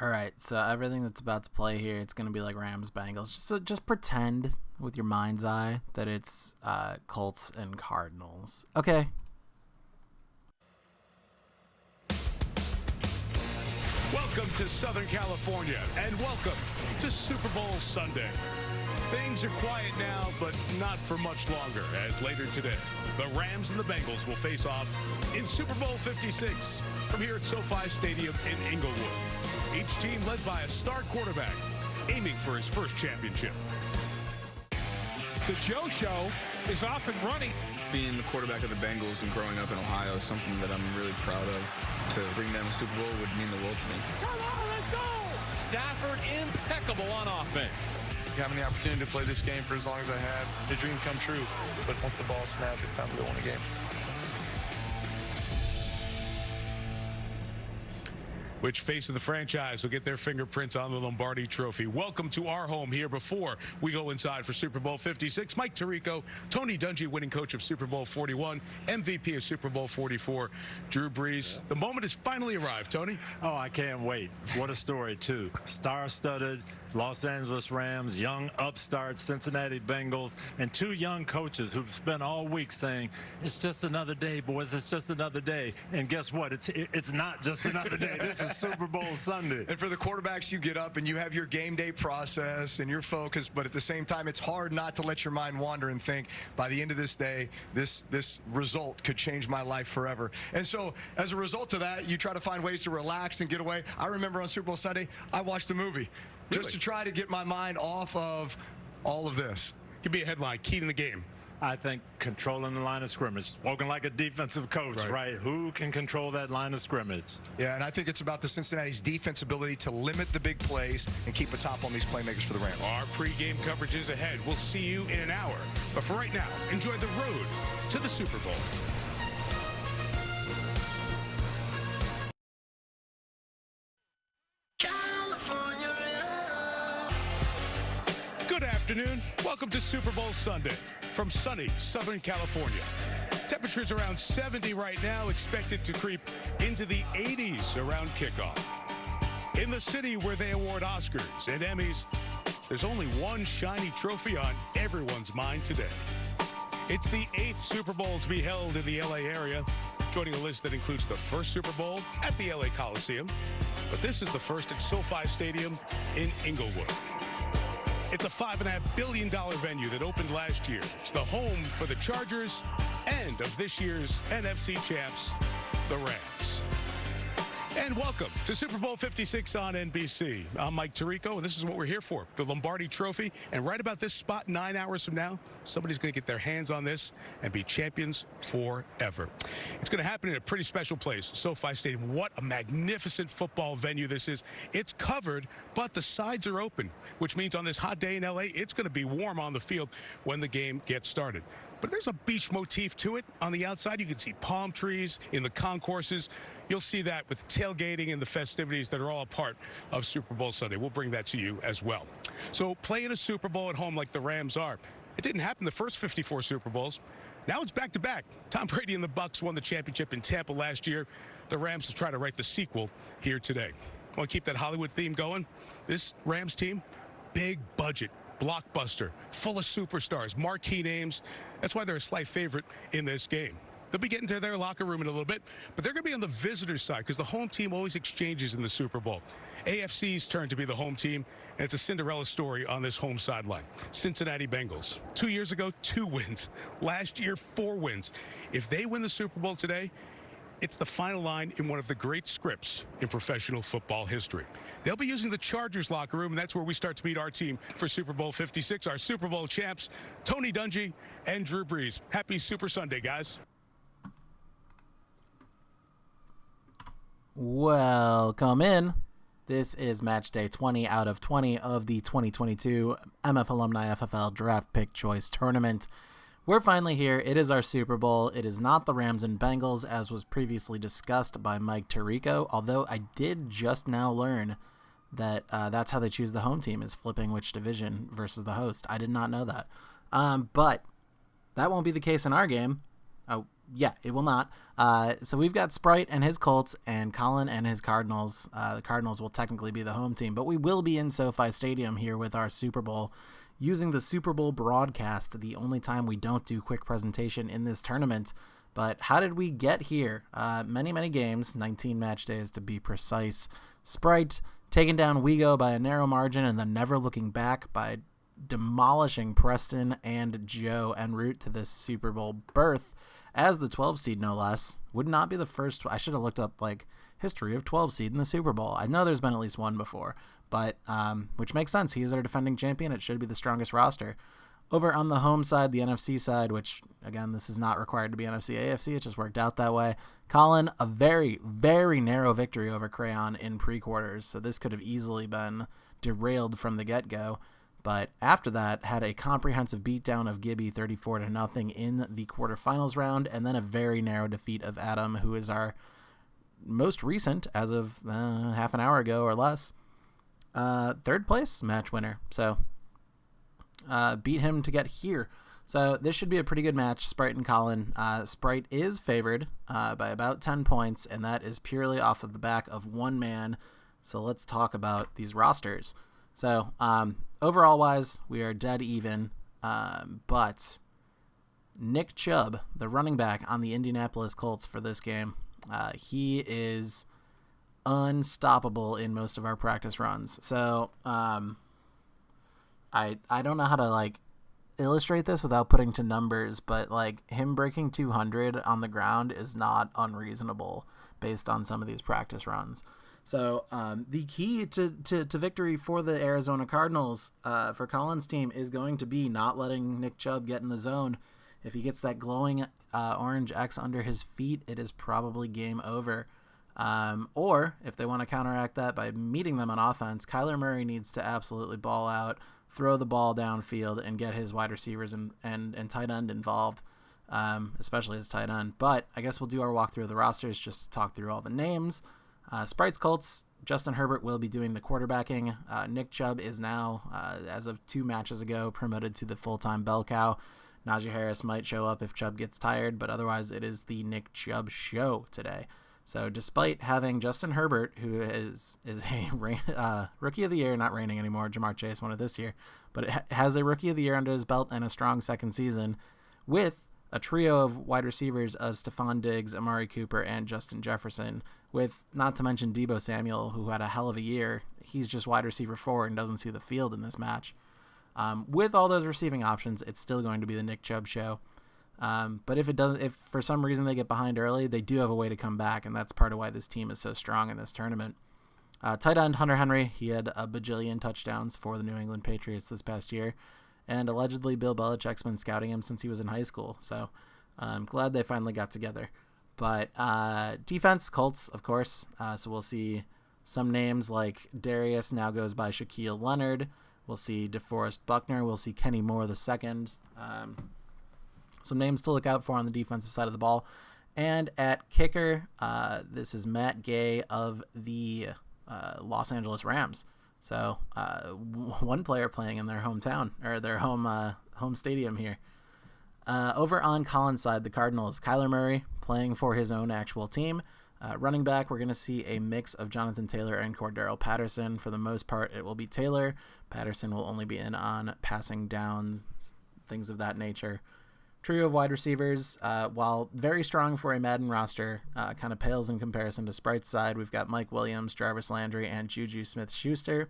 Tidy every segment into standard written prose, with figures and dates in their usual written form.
All right, so everything that's about to play here, it's going to be like Rams Bengals. Just pretend with your mind's eye that it's Colts and Cardinals. Okay. Welcome to Southern California, and welcome to Super Bowl Sunday. Things are quiet now, but not for much longer, as later today, the Rams and the Bengals will face off in Super Bowl 56 from here at SoFi Stadium in Inglewood. Each team led by a star quarterback, aiming for his first championship. The Joe Show is off and running. Being the quarterback of the Bengals and growing up in Ohio is something that I'm really proud of. To bring them a Super Bowl would mean the world to me. Come on, let's go! Stafford impeccable on offense. Having the opportunity to play this game for as long as I have, the dream come true. But once the ball snapped, it's time to go win a game. Which face of the franchise will get their fingerprints on the Lombardi Trophy? Welcome to our home here before we go inside for Super Bowl 56. Mike Tirico, Tony Dungy, winning coach of Super Bowl 41, MVP of Super Bowl 44, Drew Brees. The moment has finally arrived, Tony. Oh, I can't wait. What a story, too. Star-studded Los Angeles Rams, young upstart Cincinnati Bengals, and two young coaches who've spent all week saying, it's just another day, boys, it's just another day. And guess what? It's not just another day. This is Super Bowl Sunday. And for the quarterbacks, you get up and you have your game day process and you're focused, but at the same time, it's hard not to let your mind wander and think, by the end of this day, this result could change my life forever. And so, as a result of that, you try to find ways to relax and get away. I remember on Super Bowl Sunday, I watched a movie. Just to try to get my mind off of all of this. Could be a headline, key to the game. I think controlling the line of scrimmage, spoken like a defensive coach, right? Who can control that line of scrimmage? Yeah, and I think it's about the Cincinnati's defense ability to limit the big plays and keep a top on these playmakers for the Rams. Our pregame coverage is ahead. We'll see you in an hour. But for right now, enjoy the road to the Super Bowl. Good afternoon. Welcome to Super Bowl Sunday from sunny Southern California. Temperatures around 70 right now, expected to creep into the 80s around kickoff. In the city where they award Oscars and Emmys, there's only one shiny trophy on everyone's mind today. It's the 8th Super Bowl to be held in the LA area, joining a list that includes the first Super Bowl at the LA Coliseum. But this is the first at SoFi Stadium in Inglewood. It's a $5.5 billion venue that opened last year. It's the home for the Chargers and of this year's NFC champs, the Rams. And welcome to Super Bowl 56 on NBC. I'm Mike Tirico, and this is what we're here for, the Lombardi Trophy. And right about this spot, 9 hours from now, somebody's going to get their hands on this and be champions forever. It's going to happen in a pretty special place, SoFi Stadium. What a magnificent football venue this is. It's covered, but the sides are open, which means on this hot day in LA, it's going to be warm on the field when the game gets started. But there's a beach motif to it. On the outside, you can see palm trees in the concourses. You'll see that with tailgating and the festivities that are all a part of Super Bowl Sunday. We'll bring that to you as well. So playing a Super Bowl at home like the Rams are, it didn't happen the first 54 Super Bowls. Now it's back-to-back. Tom Brady and the Bucs won the championship in Tampa last year. The Rams will try to write the sequel here today. Want to keep that Hollywood theme going? This Rams team, big budget, blockbuster, full of superstars, marquee names. That's why they're a slight favorite in this game. They'll be getting to their locker room in a little bit, but they're going to be on the visitors' side because the home team always exchanges in the Super Bowl. AFC's turn to be the home team, and it's a Cinderella story on this home sideline. Cincinnati Bengals. 2 years ago, 2 wins. Last year, 4 wins. If they win the Super Bowl today, it's the final line in one of the great scripts in professional football history. They'll be using the Chargers locker room, and that's where we start to meet our team for Super Bowl 56, our Super Bowl champs, Tony Dungy and Drew Brees. Happy Super Sunday, guys. Welcome in. This is match day 20 out of 20 of the 2022 MF Alumni FFL Draft Pick Choice Tournament. We're finally here. It is our Super Bowl. It is not the Rams and Bengals, as was previously discussed by Mike Tirico, although I did just now learn that that's how they choose the home team, is flipping which division versus the host. I did not know that. But that won't be the case in our game. Yeah, it will not. So we've got Sprite and his Colts and Colin and his Cardinals. The Cardinals will technically be the home team, but we will be in SoFi Stadium here with our Super Bowl using the Super Bowl broadcast, the only time we don't do quick presentation in this tournament. But how did we get here? Many games, 19 match days to be precise. Sprite taking down Wego by a narrow margin and then never looking back by demolishing Preston and Joe en route to this Super Bowl berth as the 12 seed, no less. Would not be the first. I should have looked up history of 12 seed in the Super Bowl. I know there's been at least one before, but which makes sense. He is our defending champion. It should be the strongest roster. Over on the home side, the NFC side, which again, this is not required to be NFC AFC. It just worked out that way. Colin, a very narrow victory over Crayon in pre-quarters. So this could have easily been derailed from the get-go. But after that, had a comprehensive beatdown of Gibby 34-0 in the quarterfinals round, and then a very narrow defeat of Adam, who is our most recent, as of half an hour ago or less, third place match winner. So beat him to get here. So this should be a pretty good match, Sprite and Colin. Sprite is favored by about 10 points, and that is purely off of the back of one man. So let's talk about these rosters. So overall wise, we are dead even, but Nick Chubb, the running back on the Indianapolis Colts for this game, he is unstoppable in most of our practice runs. So I don't know how to illustrate this without putting to numbers, but him breaking 200 on the ground is not unreasonable based on some of these practice runs. So the key to victory for the Arizona Cardinals, for Colin's team, is going to be not letting Nick Chubb get in the zone. If he gets that glowing orange X under his feet, it is probably game over. Or if they want to counteract that by meeting them on offense, Kyler Murray needs to absolutely ball out, throw the ball downfield, and get his wide receivers and tight end involved, especially his tight end. But I guess we'll do our walkthrough of the rosters just to talk through all the names. Sprite's Colts, Justin Herbert will be doing the quarterbacking. Nick Chubb is now, as of 2 matches ago, promoted to the full-time bell cow. Najee Harris might show up if Chubb gets tired, but otherwise it is the Nick Chubb show today. So despite having Justin Herbert, who is a rookie of the year, not reigning anymore, Jamar Chase won it this year, but it has a rookie of the year under his belt and a strong second season with a trio of wide receivers of Stephon Diggs, Amari Cooper, and Justin Jefferson, with not to mention Deebo Samuel, who had a hell of a year. He's just wide receiver 4 and doesn't see the field in this match. With all those receiving options, it's still going to be the Nick Chubb show. But if for some reason they get behind early, they do have a way to come back, and that's part of why this team is so strong in this tournament. Tight end Hunter Henry, he had a bajillion touchdowns for the New England Patriots this past year, and allegedly Bill Belichick's been scouting him since he was in high school, so I'm glad they finally got together. But defense, Colts, of course, so we'll see some names like Darius now goes by Shaquille Leonard. We'll see DeForest Buckner. We'll see Kenny Moore II. Some names to look out for on the defensive side of the ball. And at kicker, this is Matt Gay of the Los Angeles Rams. So one player playing in their hometown, or their home stadium here. Over on Colin's side, the Cardinals, Kyler Murray playing for his own actual team. Running back, we're going to see a mix of Jonathan Taylor and Cordero Patterson. For the most part, it will be Taylor. Patterson will only be in on passing downs, things of that nature. Trio of wide receivers, while very strong for a Madden roster, kind of pales in comparison to Sprite's side. We've got Mike Williams, Jarvis Landry, and Juju Smith-Schuster.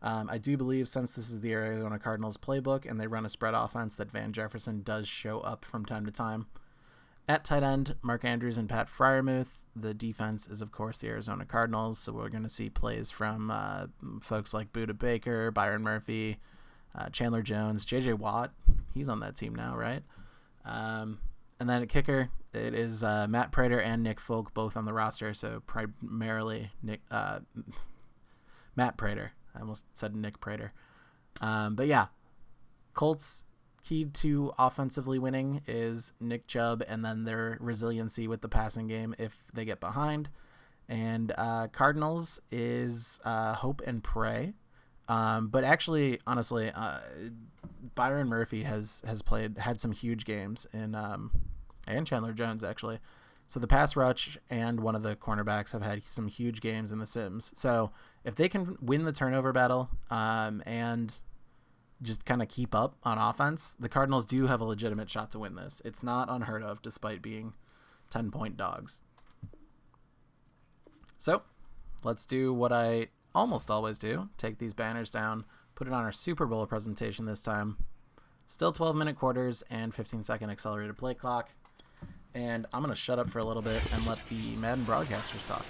I do believe, since this is the Arizona Cardinals playbook and they run a spread offense, that Van Jefferson does show up from time to time. At tight end, Mark Andrews and Pat Freiermuth. The defense is, of course, the Arizona Cardinals, so we're going to see plays from folks like Budda Baker, Byron Murphy, Chandler Jones, J.J. Watt. He's on that team now, right? And then at kicker, it is Matt Prater and Nick Folk, both on the roster, so primarily Matt Prater. I almost said Nick Prater. But yeah, Colts' key to offensively winning is Nick Chubb and then their resiliency with the passing game if they get behind. And Cardinals is hope and pray. But actually, honestly, Byron Murphy had some huge games in and Chandler Jones, actually. So the pass rush and one of the cornerbacks have had some huge games in the Sims. So if they can win the turnover battle and just kind of keep up on offense, the Cardinals do have a legitimate shot to win this. It's not unheard of despite being 10-point dogs. So let's do what I almost always do. Take these banners down, put it on our Super Bowl presentation this time. Still 12-minute quarters and 15-second accelerated play clock. And I'm going to shut up for a little bit and let the Madden broadcasters talk.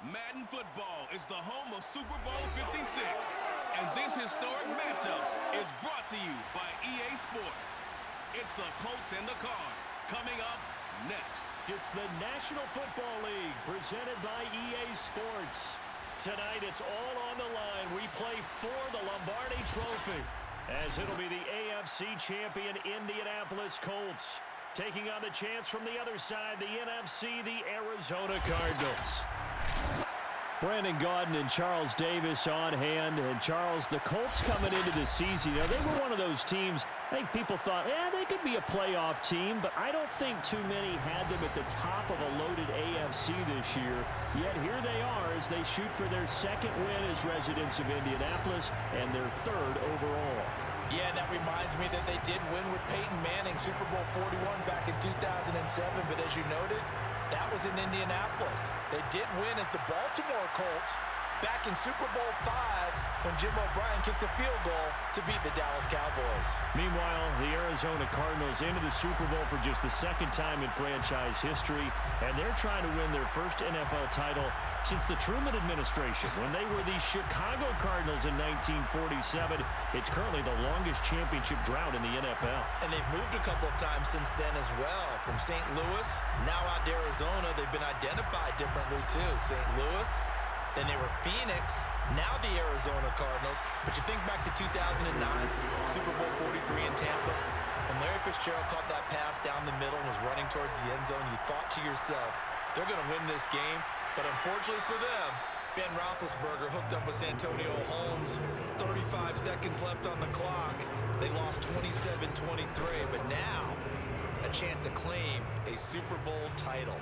Madden football is the home of Super Bowl 56. And this historic matchup is brought to you by EA Sports. It's the Colts and the Cards coming up next. It's the National Football League presented by EA Sports. Tonight it's all on the line. We play for the Lombardi Trophy, as it'll be the AFC champion Indianapolis Colts taking on the chance from the other side, the NFC, the Arizona Cardinals. Brandon Gaudin and Charles Davis on hand. And Charles, the Colts coming into the season, you know, they were one of those teams, I think people thought, yeah, they could be a playoff team, but I don't think too many had them at the top of a loaded AFC this year. Yet here they are as they shoot for their second win as residents of Indianapolis and their third overall. Yeah, and that reminds me that they did win with Peyton Manning Super Bowl 41 back in 2007, but as you noted, that was in Indianapolis. They did win as the Baltimore Colts back in Super Bowl V when Jim O'Brien kicked a field goal to beat the Dallas Cowboys. Meanwhile, the Arizona Cardinals into the Super Bowl for just the second time in franchise history, and they're trying to win their first NFL title since the Truman administration when they were the Chicago Cardinals in 1947. It's currently the longest championship drought in the NFL. And they've moved a couple of times since then as well. From St. Louis, now out to Arizona, they've been identified differently too. St. Louis, then they were Phoenix, now the Arizona Cardinals. But you think back to 2009, Super Bowl 43 in Tampa. When Larry Fitzgerald caught that pass down the middle and was running towards the end zone, you thought to yourself, they're going to win this game. But unfortunately for them, Ben Roethlisberger hooked up with Santonio Holmes. 35 seconds left on the clock. They lost 27-23, but now a chance to claim a Super Bowl title.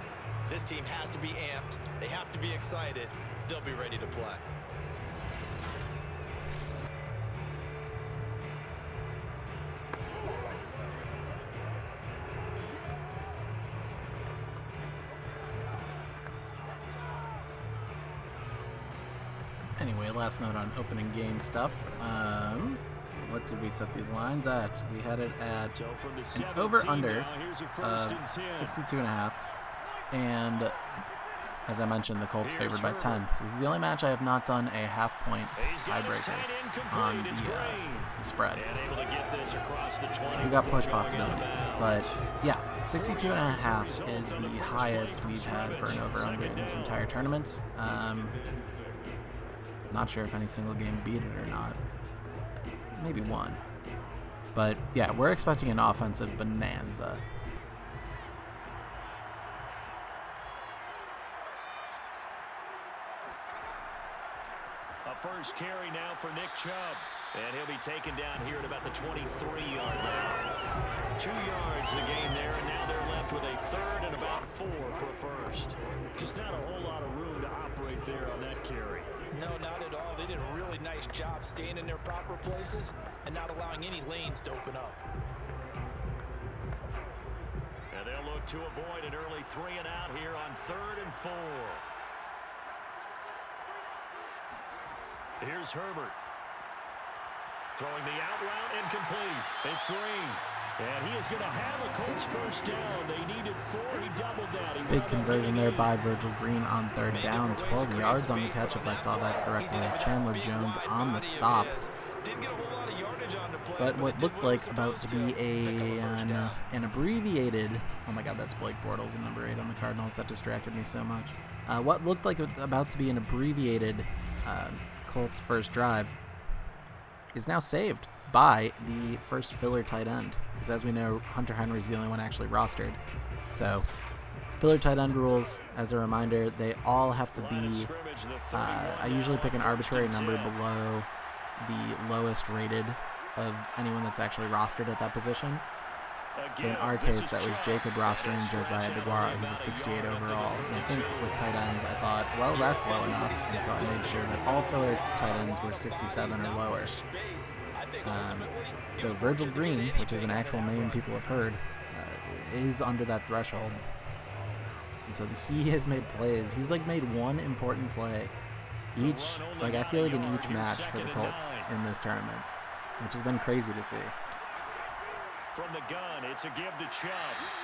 This team has to be amped. They have to be excited. They'll be ready to play. Anyway, last note on opening game stuff. What did we set these lines at? We had it at an over-under 62.5. And as I mentioned, the Colts favored by 10. So this is the only match I have not done a half-point tiebreaker on the spread. So we got push possibilities. But yeah, 62.5 is the highest we've had for an over-under in this entire tournament. Not sure if any single game beat it or not. Maybe one. But yeah, we're expecting an offensive bonanza. A first carry now for Nick Chubb. And he'll be taken down here at about the 23-yard line. 2 yards the game there, and now they're left with a third and about 4 for a first. Just not a whole lot of room to operate there on that carry. No, not at all. They did a really nice job staying in their proper places and not allowing any lanes to open up. And they'll look to avoid an early 3 and out here on 3rd and 4. Here's Herbert. Throwing the out route incomplete. It's Green. And he is going to have a Colts first down. They needed 4. He doubled that. Big conversion there by Virgil Green on 3rd down. 12 yards on the catch, if I saw that correctly. Chandler Jones on the stop. But what looked like about to be an abbreviated... Oh my god, that's Blake Bortles in number 8 on the Cardinals. That distracted me so much. What looked like about to be an abbreviated Colts first drive is now saved by the first filler tight end, because as we know, Hunter Henry's the only one actually rostered. So filler tight end rules, as a reminder, they all have to be I usually pick an arbitrary number below the lowest rated of anyone that's actually rostered at that position. So in our case, that was Jacob rostering Josiah DeGuara. He's a 68 overall. And I think with tight ends, I thought, well, that's low enough. And so I made sure that all filler tight ends were 67 or lower. So Virgil Green, which is an actual name people have heard, is under that threshold. And so he has made plays. He's like made one important play each, like I feel like in each match for the Colts in this tournament, which has been crazy to see. From the gun, it's a give to Chubb.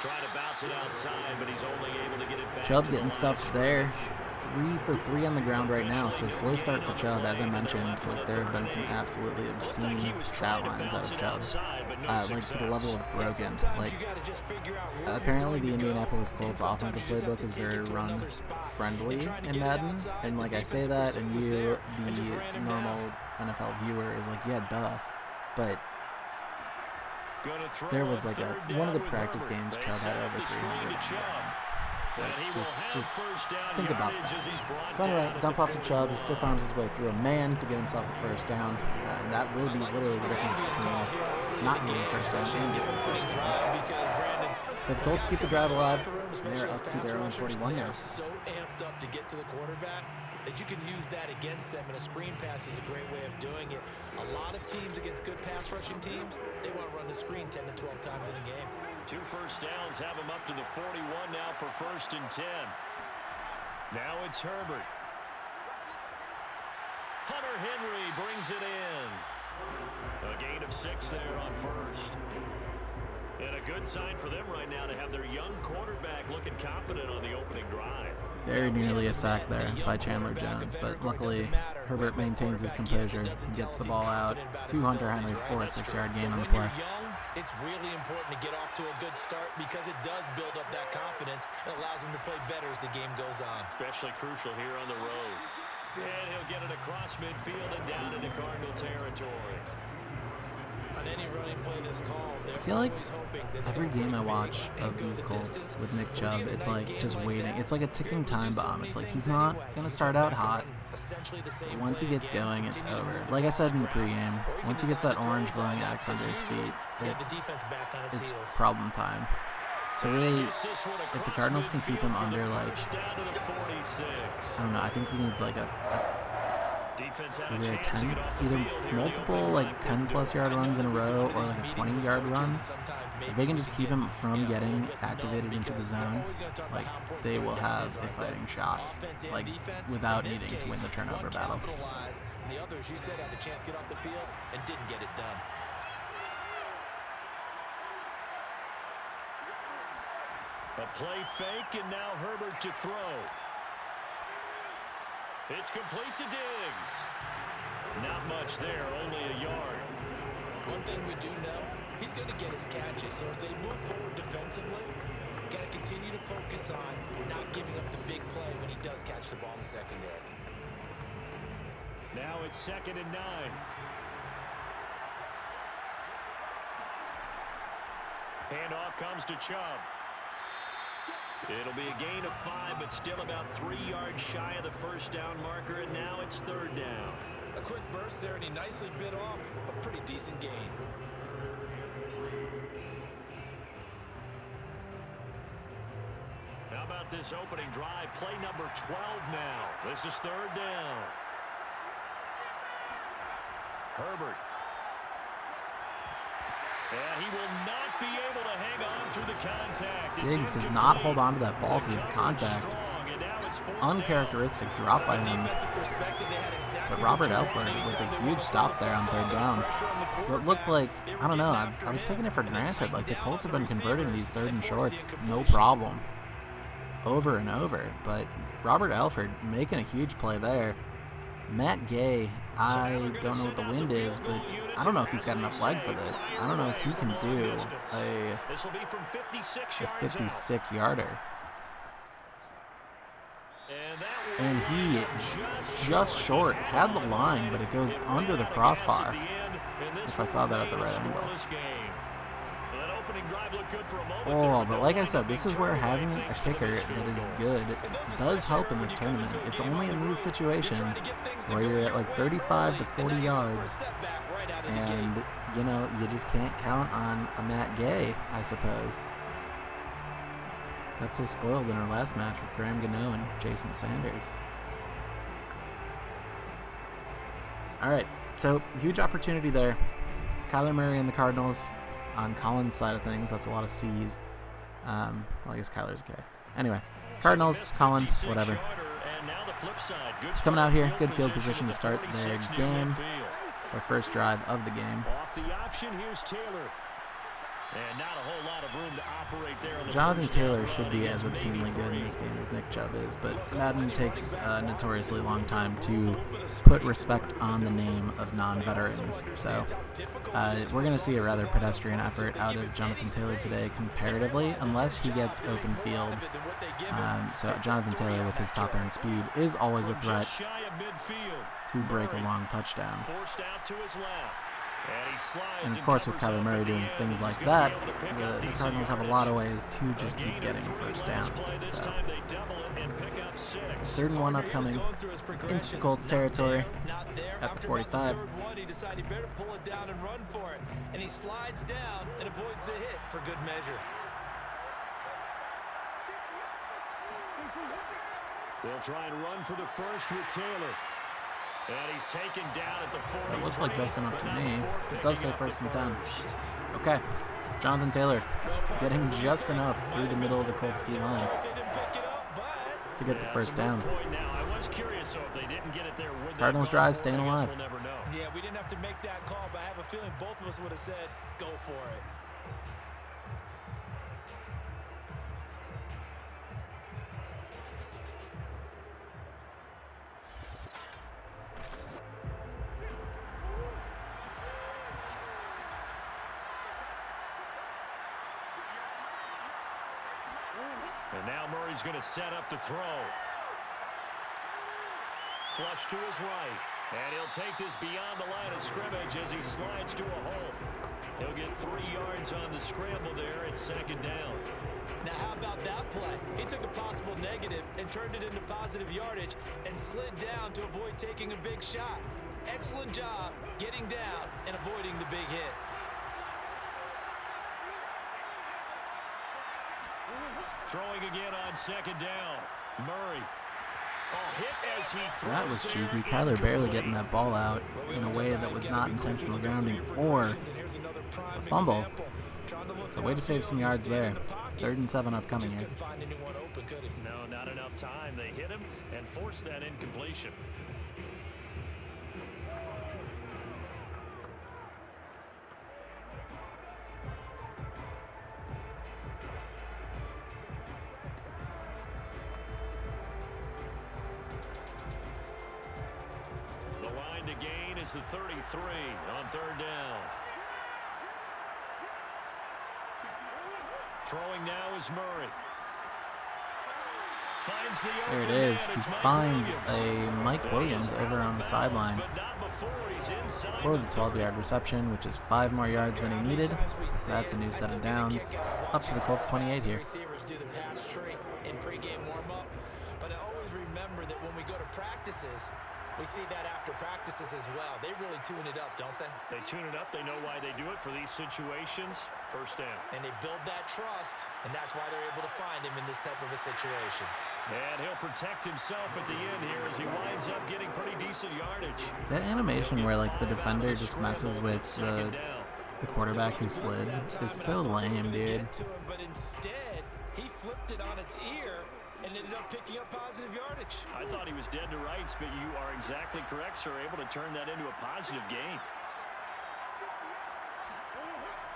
Trying to bounce it outside, but he's only able to get it back. Chubb's getting stuffed there. 3 for 3 on the ground right now, so slow start for Chubb. As I mentioned, like there have been some absolutely obscene stat lines out of Chubb, like to the level of broken. Like apparently the Indianapolis Colts offensive playbook is very run friendly in Madden, and like I say that, and you, the normal NFL viewer, is like, yeah, duh, but there was like one of the practice games Chubb had over 300. Just think about that. So anyway, dump off to Chubb. He stiff arms his way through a man to get himself a first down. And that will be literally the difference between not getting a first down and getting a first down. So the Colts keep the drive alive. They're up to their own 41 now. So amped up to get to the quarterback that you can use that against them, and a screen pass is a great way of doing it. A lot of teams against good pass rushing teams, they want to run the screen 10 to 12 times in a game. 2 first downs have him up to the 41 now for 1st and 10. Now it's Herbert. Hunter Henry brings it in. A gain of 6 there on 1st. And a good sign for them right now to have their young quarterback looking confident on the opening drive. Very nearly a sack there by Chandler Jones, but luckily Herbert maintains his composure and gets the ball out to Hunter Henry for a 6-yard gain on the play. It's really important to get off to a good start because it does build up that confidence and allows him to play better as the game goes on. Especially crucial here on the road. And he'll get it across midfield and down into Cardinal territory. On any running play this call, I feel like every game I watch of these Colts with Nick Chubb, it's like just waiting. It's like a ticking time bomb. It's like he's not going to start out hot. Once he gets going, it's over. Like I said in the pregame, once he gets that orange glowing X under his feet, it's problem time. So really, if the Cardinals can keep him under, like, I don't know, I think he needs like either a 10, either multiple like 10+ yard runs in a row or like a 20-yard run. If they can just keep him from getting activated into the zone, like they will have a fighting shot, like without needing to win the turnover battle. The others, you said, had a chance to get off the field and didn't get it done. A play fake, and now Herbert to throw. It's complete to Diggs. Not much there, only a yard. One thing we do know, he's going to get his catches. So if they move forward defensively, got to continue to focus on not giving up the big play when he does catch the ball in the secondary. Now it's 2nd and 9. Handoff comes to Chubb. It'll be a gain of 5, but still about 3 yards shy of the first down marker, and now it's 3rd down. A quick burst there, and he nicely bit off a pretty decent gain. How about this opening drive? Play number 12 now. This is 3rd down. Herbert. Yeah, he will not be able to hang on through the contact. Diggs does not hold on to that ball through the contact. Uncharacteristic drop by him. But Robert Elford with a huge stop there on 3rd down. What looked like, I don't know, I was taking it for granted. Like the Colts have been converting these 3rd and shorts, no problem, over and over. But Robert Elford making a huge play there. Matt Gay, I don't know what the wind is, but I don't know if he's got enough leg for this. I don't know if he can do a 56-yarder. And he just short, had the line, but it goes under the crossbar. If I saw that at the right angle. Oh, but like I said, this is where having a kicker that is good does help in this tournament. It's only in these situations where you're at like 35 to 40 yards and you know, you just can't count on a Matt Gay, I suppose. Got so spoiled in our last match with Graham Gano and Jason Sanders. All right, so huge opportunity there. Kyler Murray and the Cardinals on Colin's side of things. That's a lot of C's. Well, I guess Kyler's okay. Anyway, Cardinals, Colin, whatever. Coming out here, good field position to start their game. Their first drive of the game. Off the option, here's Taylor. And not a whole lot of room to operate there. Jonathan Taylor should be as obscenely good in this game as Nick Chubb is, but Madden takes a notoriously long time to put respect on the name of non-veterans. So we're going to see a rather pedestrian effort out of Jonathan Taylor today comparatively, unless he gets open field. So Jonathan Taylor with his top-end speed is always a threat to break a long touchdown. And of course, with Kyler Murray doing things like that, the Cardinals have a lot of ways to just keep getting first downs. So, 3rd and 1 upcoming into Colts territory at the 45. He decided he better pull it down and run for it, and he slides down and avoids the hit for good measure. They'll try and run for the first with Taylor. And he's taken down at the 40. It looks like just enough to me. It does say 1st and 10. Okay. Jonathan Taylor getting just enough through the middle of the Colts D line to get the first down. Cardinals drive, staying alive. Yeah, we didn't have to make that call, but I have a feeling both of us would have said, go for it. And now Murray's going to set up to throw. Flush to his right. And he'll take this beyond the line of scrimmage as he slides to a hole. He'll get 3 yards on the scramble there at 2nd down. Now how about that play? He took a possible negative and turned it into positive yardage and slid down to avoid taking a big shot. Excellent job getting down and avoiding the big hit. Throwing again on 2nd down. Murray. Hit as he throws. That was cheeky. Kyler barely getting that ball out in a way that was not intentional grounding or a fumble. So way to save some yards there. 3rd and 7 upcoming here. No, not enough time. They hit him and forced that incompletion. To gain is the 33 on 3rd down. Throwing now is Murray. Finds the there it is. He finds a Mike Williams over on the sideline for the 12-yard reception, which is 5 more yards than he needed. That's a new set of downs. Up to the Colts 28 here. Receivers do the pass tree in pregame warm-up, but I always remember that when we go to practices, we see that after practices as well. They really tune it up, don't they? They tune it up. They know why they do it for these situations. 1st down. And they build that trust, and that's why they're able to find him in this type of a situation. And he'll protect himself at the end here as he winds up getting pretty decent yardage. That animation where like the defender just messes with the quarterback who slid is so lame, dude. But instead, he flipped it on its ear and ended up picking up positive yardage. I thought he was dead to rights, but you are exactly correct, sir. Able to turn that into a positive gain.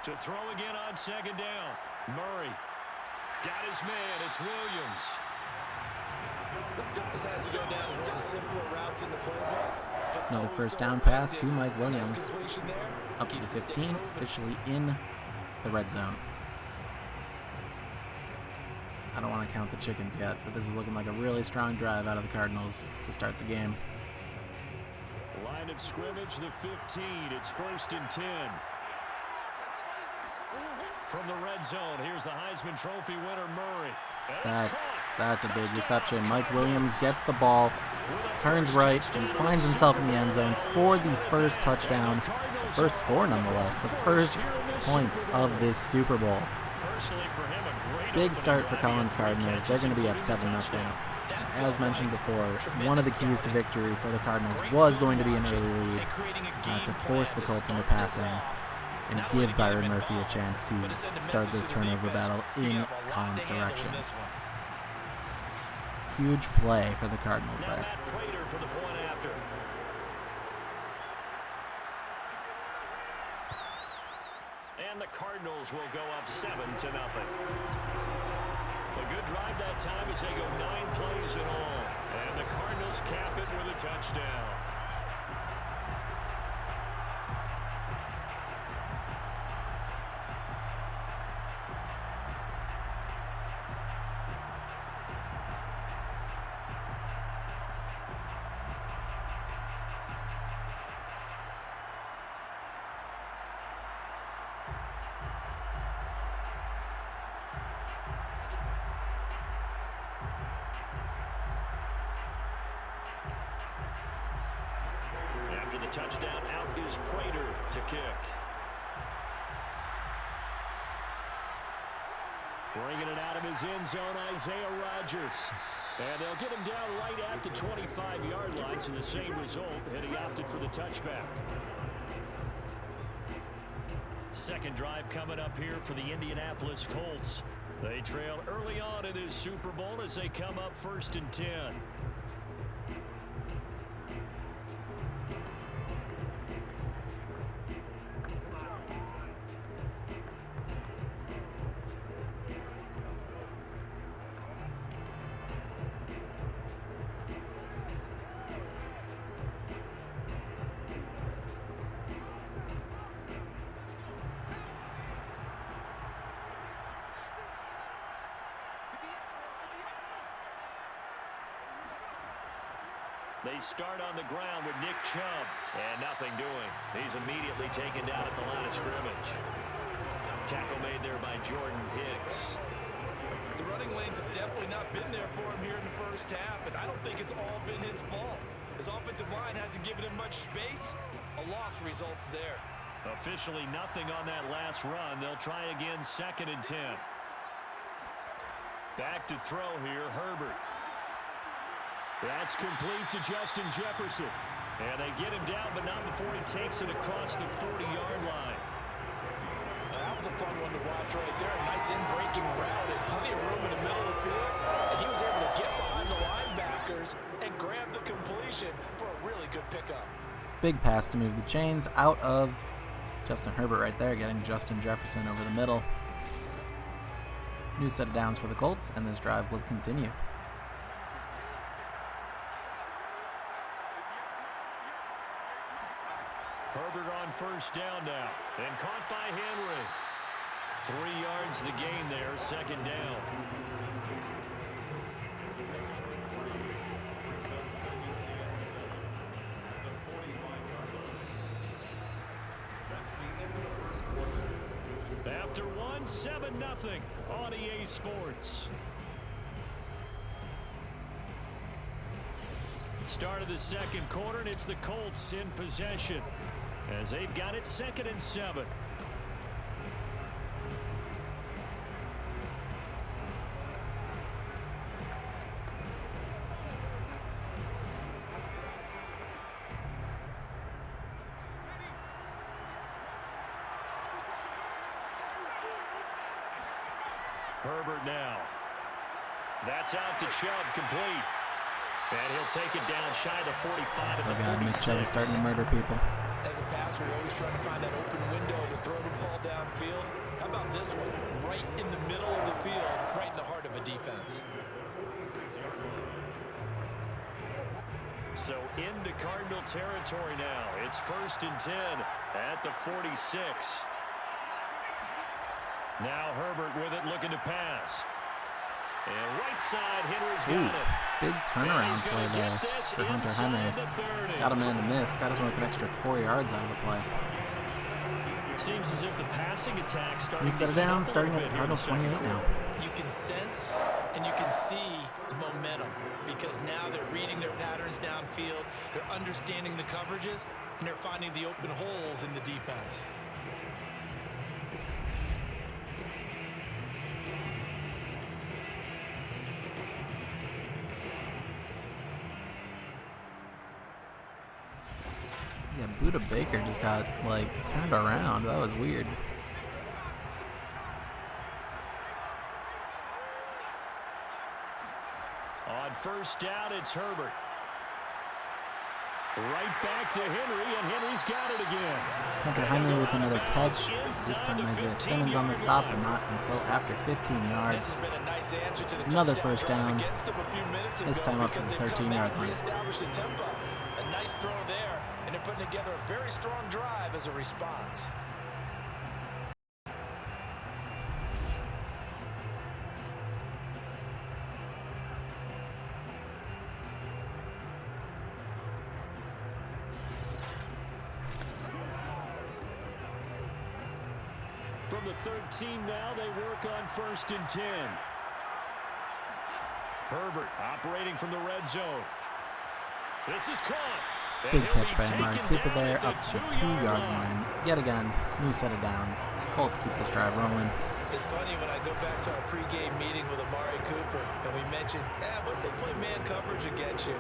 To throw again on 2nd down. Murray got his man. It's Williams. This has to go down as one of the simpler routes in the playbook. Another 1st down pass to Mike Williams. Up to the 15, officially in the red zone. I don't want to count the chickens yet, but this is looking like a really strong drive out of the Cardinals to start the game. Line of scrimmage, the 15. It's 1st and 10. From the red zone, here's the Heisman Trophy winner, Murray. That's a big reception. Mike Williams gets the ball turns right, and finds himself in the end zone for the first touchdown, the first score nonetheless, the first points of this Super Bowl. Big start for Colin's Cardinals. They're going to be up 7-0. As mentioned before, one of the keys to victory for the Cardinals was going to be an early lead to force the Colts into passing and give Byron Murphy a chance to start this turnover battle in Colin's direction. Huge play for the Cardinals there. And the Cardinals will go up 7-0. A good drive that time as they go 9 plays in all. And the Cardinals cap it with a touchdown. After the touchdown, out is Prater to kick. Bringing it out of his end zone, Isaiah Rodgers. And they'll get him down right at the 25-yard line, so the same result, and he opted for the touchback. Second drive coming up here for the Indianapolis Colts. They trail early on in this Super Bowl as they come up 1st and 10. They start on the ground with Nick Chubb, and nothing doing. He's immediately taken down at the line of scrimmage. Tackle made there by Jordan Hicks. The running lanes have definitely not been there for him here in the first half, and I don't think it's all been his fault. His offensive line hasn't given him much space. A loss results there. Officially nothing on that last run. They'll try again 2nd and 10. Back to throw here, Herbert. That's complete to Justin Jefferson. And they get him down, but not before he takes it across the 40-yard line. That was a fun one to watch right there. A nice in-breaking route and plenty of room in the middle of the field. And he was able to get behind the linebackers and grab the completion for a really good pickup. Big pass to move the chains out of Justin Herbert right there, getting Justin Jefferson over the middle. New set of downs for the Colts, and this drive will continue. Herbert on 1st down now, and caught by Henry. 3 yards the gain there, 2nd down. After 7-0 on EA Sports. Start of the second quarter, and it's the Colts in possession as they've got it 2nd and 7. Herbert now. That's out to Chubb, complete. And he'll take it down shy of the 45 at the 46. Nick Chubb is starting to murder people. As a passer, you're always trying to find that open window to throw the ball downfield. How about this one? Right in the middle of the field, right in the heart of a defense. So into Cardinal territory now. It's 1st and 10 at the 46. Now Herbert with it, looking to pass. And right side, Henry's got it. Big turnaround play there for Hunter Henry. Got him in the miss. Got him like an extra 4 yards out of the play. Seems as if the passing attack starting New set it down, starting at the Cardinals 28 now. You can sense and you can see the momentum because now they're reading their pattern patterns downfield, they're understanding the coverages, and they're finding the open holes in the defense. Yeah, Buda Baker just got, like, turned around. That was weird. On first down, it's Herbert. Right back to Henry, and Henry's got it again. Hunter Henry with another catch. This time Isaiah Simmons on the stop, but not until after 15 yards. Another first down. This time up to the 13-yard line. A nice throw there, and they're putting together a very strong drive as a response. From the 13 now, they work on 1st and 10. Herbert operating from the red zone. This is caught. Big catch by Amari Cooper there, up to the 2-yard line. Yet again, new set of downs. Colts keep this drive rolling. It's funny when I go back to our pregame meeting with Amari Cooper, and we mentioned, what if they play man coverage against you?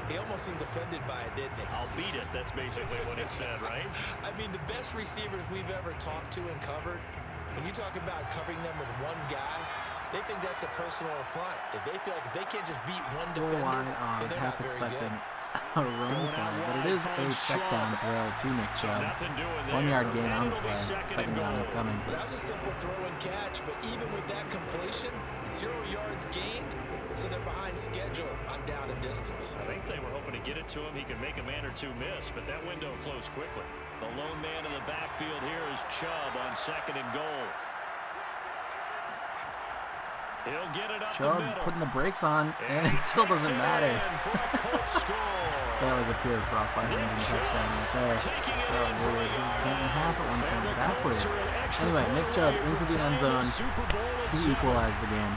He almost seemed offended by it, didn't he? I'll beat it. That's basically what it said, right? I mean, the best receivers we've ever talked to and covered, when you talk about covering them with one guy, they think that's a personal affront. If they feel like if they can't just beat one defender, I was then they're half not very expecting good. a run play, but it is a check down throw to Nick Chubb. 1-yard gain on the play. Second down upcoming. Well, that was a simple throw and catch, but even with that completion, 0 yards gained, so they're behind schedule on down and distance. I think they were hoping to get it to him. He could make a man or two miss, but that window closed quickly. The lone man in the backfield here is Chubb on 2nd and goal. He'll get it up Chubb putting the brakes on, and it still doesn't matter. That was a pure frostbite engine touchdown right there. That was weird. He was bent in half at one point backwards. Anyway, Nick Chubb into the end zone to equalize the game.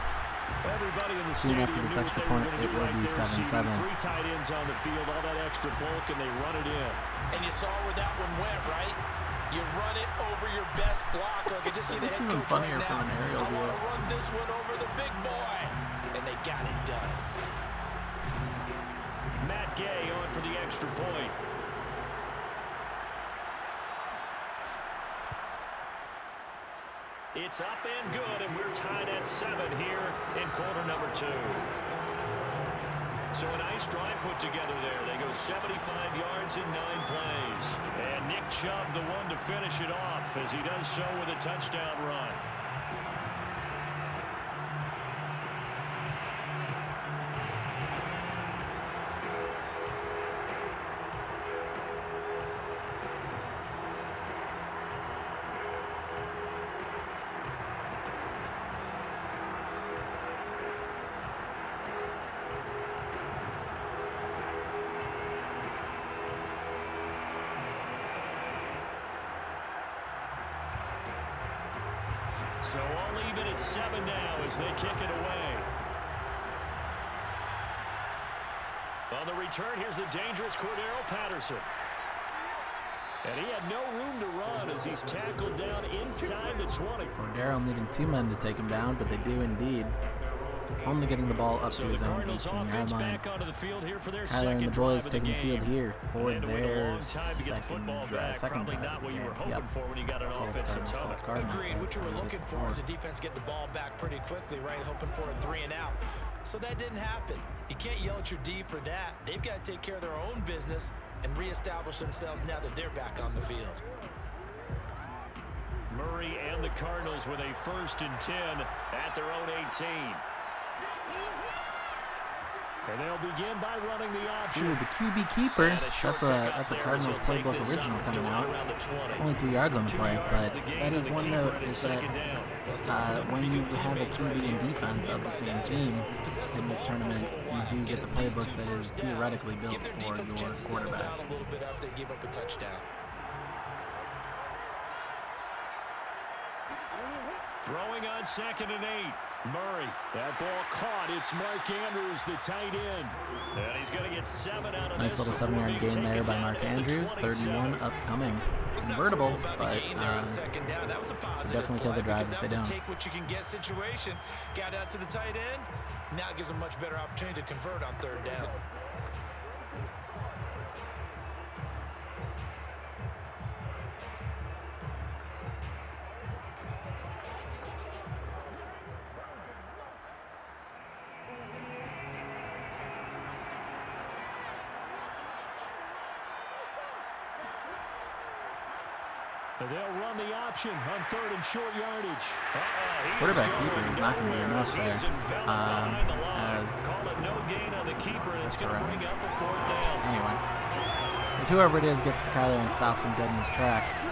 Soon after this extra point, it will be 7-7. 3 tight ends on the field, all that extra bulk, and they run it in. And you saw where that one went, right? You run it over your best blocker. I can just see the head coach funnier right from an aerial now. I view. want to run this one over the big boy. And they got it done. Matt Gay on for the extra point. It's up and good, and we're tied at 7 here in quarter number 2. So a nice drive put together there. They go 75 yards in 9 plays. And Nick Chubb, the one to finish it off, as he does so with a touchdown run. So all even at 7 now as they kick it away. On the return, here's the dangerous Cordero Patterson. And he had no room to run as he's tackled down inside the 20. Cordero needing 2 men to take him down, but they do indeed. Only getting the ball up to his own 18-yard line. Kyler and the boys taking the field here for their second drive. Agreed. What you were looking for is the defense get the ball back pretty quickly, right? Hoping for a 3 and out. So that didn't happen. You can't yell at your D for that. They've got to take care of their own business and reestablish themselves now that they're back on the field. Murray and the Cardinals with a 1st and 10 at their own 18. And they'll begin by running the option. Ooh, the QB keeper. That's a Cardinals playbook original coming out. Only 2 yards on the play, but that is one note is that when you have a QB and defense of the same team in this tournament, you do get the playbook that is theoretically built for your quarterback. A little bit after they give up a touchdown. Throwing on 2nd and 8. Murray. That ball caught. It's Mark Andrews, the tight end. And he's going to get 7 out of nice little 7-yard gain there by Mark Andrews. 31 upcoming. Convertible, but definitely kill the drive if they don't. Take what you can get situation. Got out to the tight end. Now it gives a much better opportunity to convert on 3rd down. They'll run the option on 3rd and short yardage. Quarterback keeper is not going to be enough there. As no gain on the keeper, and it's going to bring up the 4th down. Anyway, as whoever it is gets to Kyler and stops him dead in his tracks,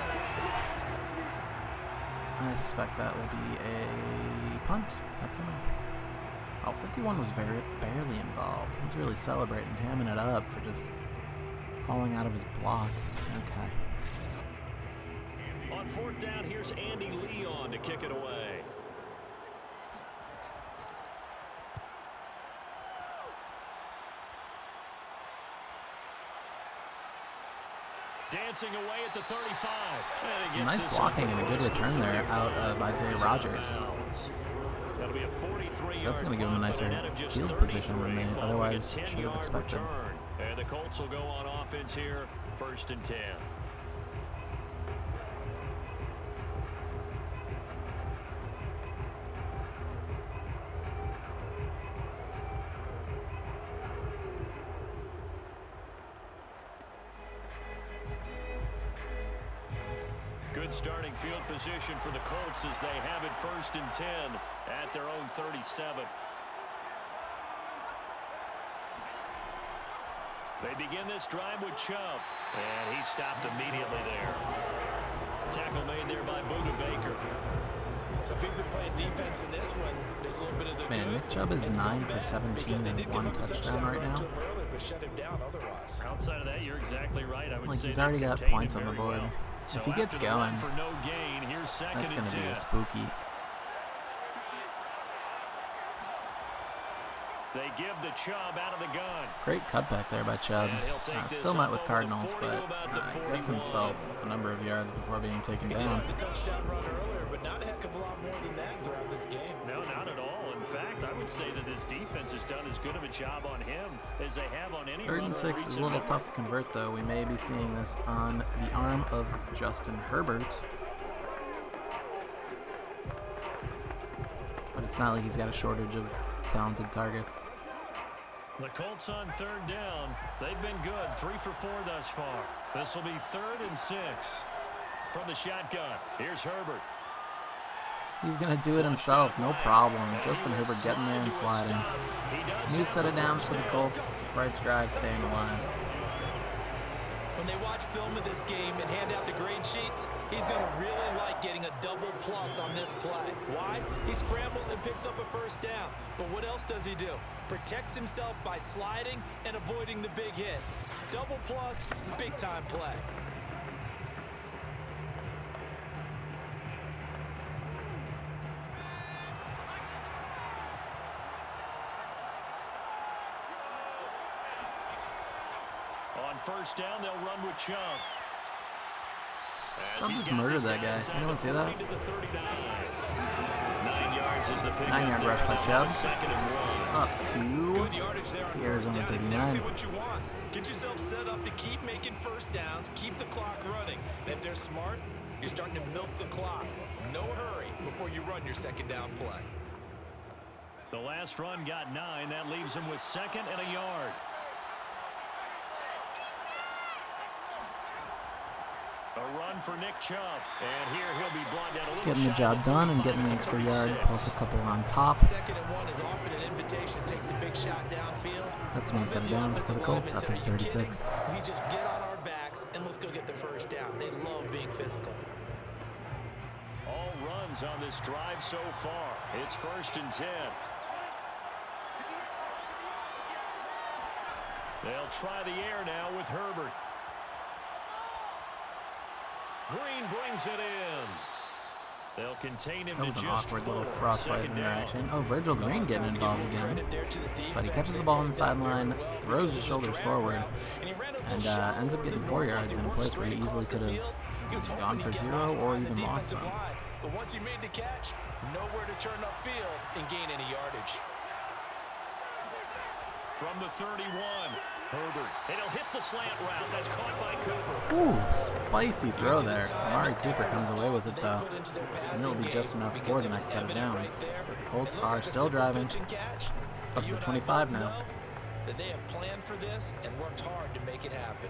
I suspect that will be a punt upcoming. Oh, 51 was barely involved. He's really celebrating, hamming it up for just falling out of his block. Okay. On 4th down, here's Andy Leon to kick it away. Dancing away at the 35. Some nice blocking and a good return there out of Isaiah Rodgers. That's going to give him a nicer field position than they otherwise should have expected. And the Colts will go on offense here, 1st and 10. Good starting field position for the Colts as they have it 1st and 10 at their own 37. They begin this drive with Chubb, and he stopped immediately there. Tackle made there by Buda Baker. So if you've been playing defense in this one, there's a little bit of the Man, Nick Chubb is 9 for 17 and 1 touchdown right now. Shut him down otherwise. Outside of that, you're exactly right. I would say he's already got points on the board. Well. If he gets going, for no gain, here's that's going to be a spooky. They give the Chubb out of the gun. Great cutback there by Chubb. Still met with Cardinals, but gets himself a number of yards before being taken down. The touchdown run earlier, but not a heck of a lot more than that throughout this game. No, not at all. In fact, I would say that this defense has done as good of a job on him as they have on any. 3rd and 6 is a little tough to convert, though. We may be seeing this on the arm of Justin Herbert. But it's not like he's got a shortage of talented targets. The Colts on 3rd down. They've been good. 3 for 4 thus far. This will be 3rd and 6 from the shotgun. Here's Herbert. He's going to do it himself, no problem. Justin Herbert getting there and sliding. New set of downs for the Colts. Sprite's drive staying alive. When they watch film of this game and hand out the grade sheets, he's going to really like getting a double plus on this play. Why? He scrambles and picks up a 1st down. But what else does he do? Protects himself by sliding and avoiding the big hit. Double plus, big time play. On 1st down, they'll run with Chubb. Chubb just murdered that guy. Anyone see that? 9 yards is the pick. 9-yard rush by Chubb. Up to the Arizona 39. Get yourself set up to keep making 1st downs, keep the clock running. And if they're smart, you're starting to milk the clock. No hurry before you run your 2nd down play. The last run got 9. That leaves him with 2nd and a yard. A run for Nick Chubb, and here he'll be brought down a little. Getting the job done and getting the extra yard, plus a couple on top. 2nd and 1 is offered an invitation to take the big shot downfield. That's a new set of downs for the Colts up at 36. We just get on our backs and let's go get the 1st down. They love being physical. All runs on this drive so far. It's 1st and 10. They'll try the air now with Herbert. Green brings it in. They'll contain him. That was to an just awkward 4. little frostbite Second interaction. down. Oh, Virgil Green getting involved again. But he catches the ball on the sideline, throws his shoulders forward, and ends up getting 4 yards in a place where he easily could have gone for 0 or even lost some. But once he made the catch, nowhere to turn upfield and gain any yardage. From the 31, Herbert. And he'll hit the slant route. That's caught by Cooper. Ooh, spicy throw there. Amari Cooper comes away with it, though. And it'll be just enough for the next set of downs. So the Colts are still driving. Up to 25 now. That they have planned for this and worked hard to make it happen.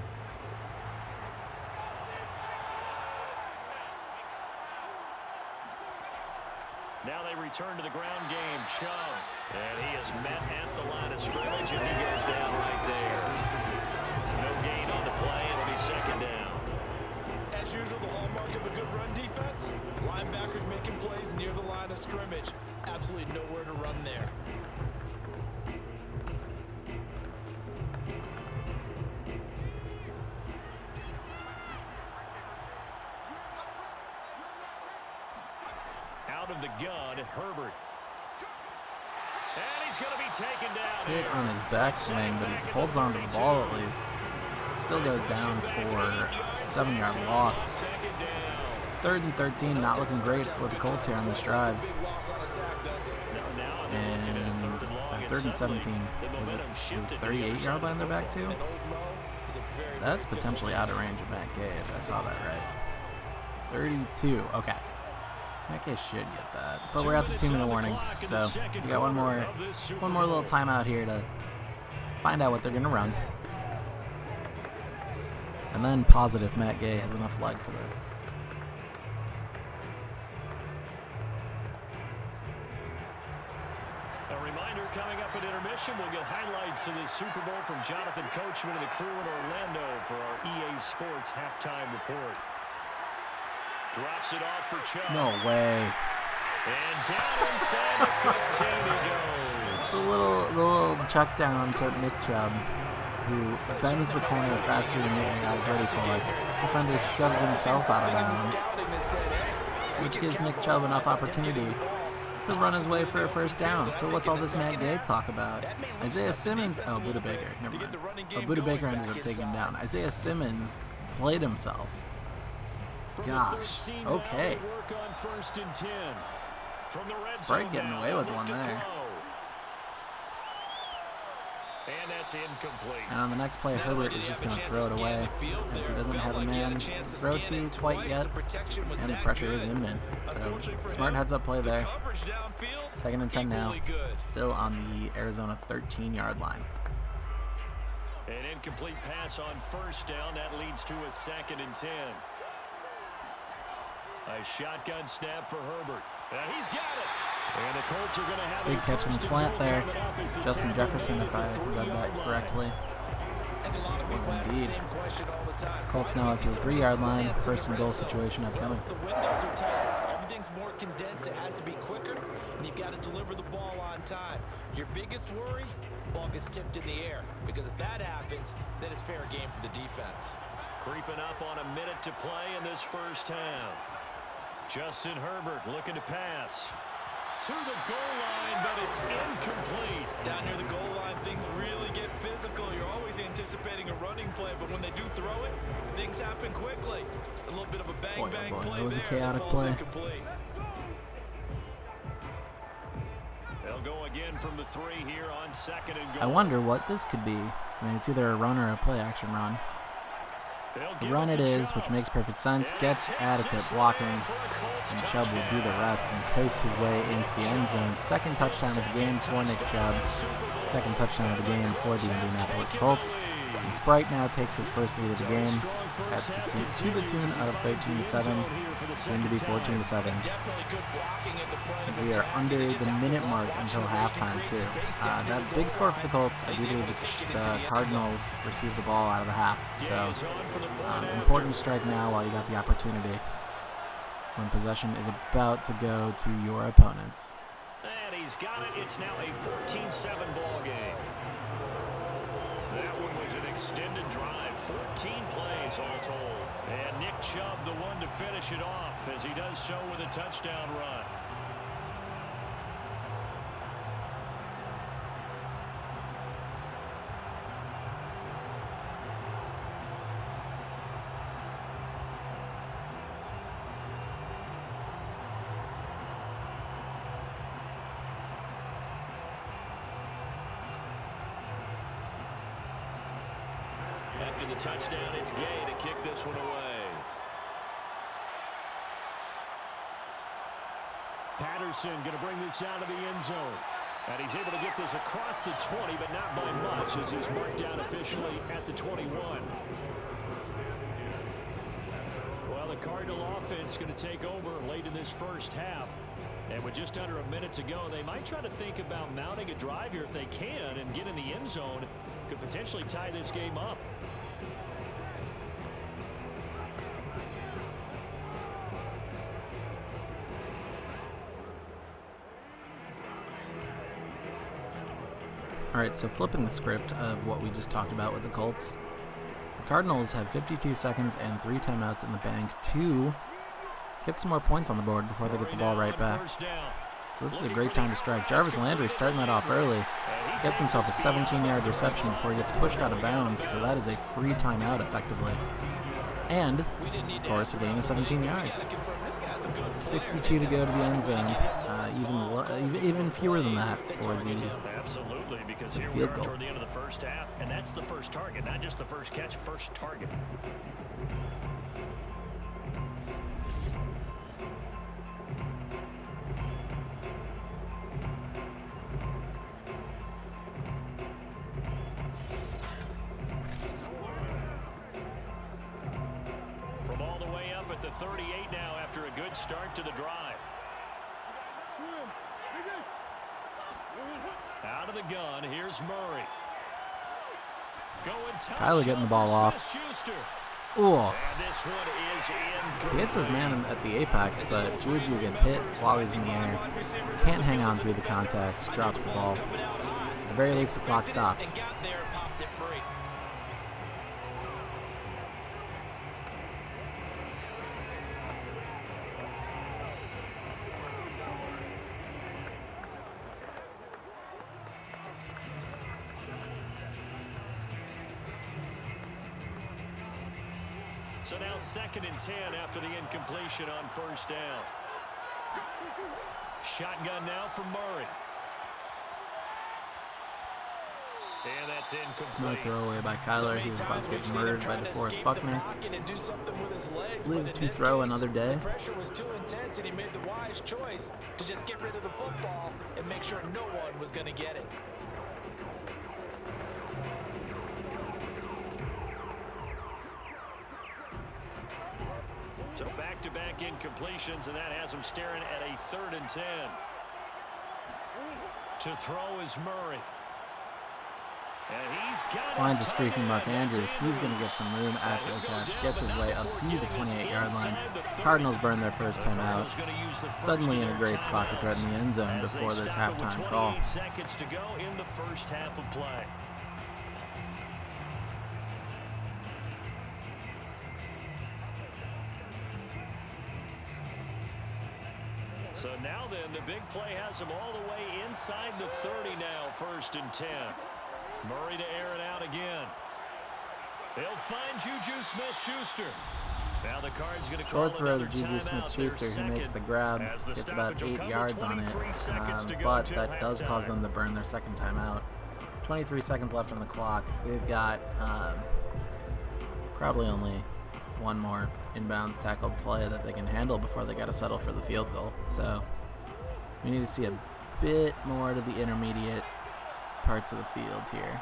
Now they return to the ground game. Chubb. And he is met at the line of scrimmage, and he goes down right there. No gain on the play. It'll be second down. As usual, the hallmark of a good run defense, linebackers making plays near the line of scrimmage. Absolutely nowhere to run there. Out of the gun, Herbert. And he's going to be taken down. Hit on his backswing, but he holds on to the ball at least. Still goes down for a 7-yard loss. 3rd and 13, not looking great for the Colts here on this drive. And 3rd and 17. Was it 38-yard line they're back to? That's potentially out of range of Matt Gay, if I saw that right. 32. Okay. Matt Gay should get that. But we're at the 2-minute warning. So we got one more little timeout here to find out what they're going to run. And then positive Matt Gay has enough leg for this. A reminder, coming up at intermission, we'll get highlights of this Super Bowl from Jonathan Coachman and the crew in Orlando for our EA Sports halftime report. Drops it off for Chubb. No way. And down inside the 15 he goes. The little chuck down to Nick Chubb, who bends the corner faster than the AI is ready for it. Defender shoves himself out of bounds, which gives Nick Chubb enough opportunity to run his way for a first down. So what's all this Matt Gay talk about? Isaiah Simmons, oh, Buda Baker, never mind. Oh, Buda Baker ended up taking him down. Isaiah Simmons played himself. Gosh, okay. Sprite getting away with one there. And that's incomplete. And on the next play, Herbert is just going to throw it away, as he doesn't have a man to throw to quite yet, and the pressure is imminent. So, smart heads-up play there. 2nd and 10 now, still on the Arizona 13-yard line. An incomplete pass on first down. That leads to a 2nd and 10. A shotgun snap for Herbert. And he's got it. And the Colts are going to have big catch in the slant there. Justin Jefferson, if I read that correctly. Indeed. Colts now up to the 3-yard line. 1st and goal situation upcoming. The windows are tighter. Everything's more condensed. It has to be quicker, and you've got to deliver the ball on time. Your biggest worry, ball gets tipped in the air, because if that happens, then it's fair game for the defense. Creeping up on a minute to play in this first half. Justin Herbert looking to pass to the goal line, but it's incomplete. Down near the goal line, things really get physical. You're always anticipating a running play, but when they do throw it, things happen quickly. A little bit of a bang-bang play that was a there. chaotic play. Incomplete. They'll go again from the 3 here on 2nd and goal. I wonder what this could be. I mean, it's either a run or a play-action run. The run it is, which makes perfect sense, gets adequate blocking, and Chubb will do the rest and coast his way into the end zone. 2nd touchdown of the game for Nick Chubb. 2nd touchdown of the game for the Indianapolis Colts. And Sprite now takes his first lead of the game to the tune of 13-7, soon to be 14-7. And we are under the minute mark until halftime, too. That big score for the Colts, I do believe the Cardinals received the ball out of the half. So, important strike now while you got the opportunity, when possession is about to go to your opponents. And he's got it. It's now a 14-7 ball game. That one was an extended drive, 14 plays all told. And Nick Chubb, the one to finish it off, as he does so with a touchdown run. After the touchdown, it's Gay to kick this one away. Patterson going to bring this out of the end zone. And he's able to get this across the 20, but not by much, as he's marked down officially at the 21. Well, the Cardinal offense going to take over late in this first half. And with just under a minute to go, they might try to think about mounting a drive here if they can and get in the end zone. Could potentially tie this game up. All right, so flipping the script of what we just talked about with the Colts, the Cardinals have 52 seconds and 3 timeouts in the bank to get some more points on the board before they get the ball right back. So this is a great time to strike. Jarvis Landry starting that off early. Gets himself a 17-yard reception before he gets pushed out of bounds, so that is a free timeout effectively. And, of course, a gain of 17 yards. 62 to go to the end zone. Even fewer than that for Absolutely, because the here we field are goal. toward the end of the first half, and that's the first target, not just the first catch, first target. From all the way up at the 38 now after a good start to the drive. Out of the gun, here's Murray. Tyler getting the ball off. Ooh. And this one is in. He hits his man at the apex, but Juju gets hit while he's in the air. Can't hang on through the contact. Drops the ball. At the very least, the clock stops. So now 2nd and 10 after the incompletion on first down. Shotgun now for Murray. And that's incomplete. Smart throwaway by Kyler. He was about to get murdered by DeForest Buckner. Live to throw another day. The pressure was too intense, and he made the wise choice to just get rid of the football and make sure no one was going to get it. So back-to-back incompletions, and that has him staring at a 3rd and 10. To throw is Murray. And he's got Finds a streaking Mark Andrews. He's going to get some room after the catch. Gets his way up to the 28-yard line. Cardinals burn their first time out. Suddenly in a great spot to threaten the end zone before this halftime call. 28 seconds to go in the first half of play. So now then, the big play has him all the way inside the 30 now, 1st and 10. Murray to air it out again. They'll find Juju Smith-Schuster. Now the Cards going to call Short throw to another Juju timeout. Smith-Schuster, who makes the grab, gets about 8 yards on it, but that does cause them to burn their second timeout. 23 seconds left on the clock. They've got probably only one more inbounds tackled play that they can handle before they got to settle for the field goal. So we need to see a bit more to the intermediate parts of the field here.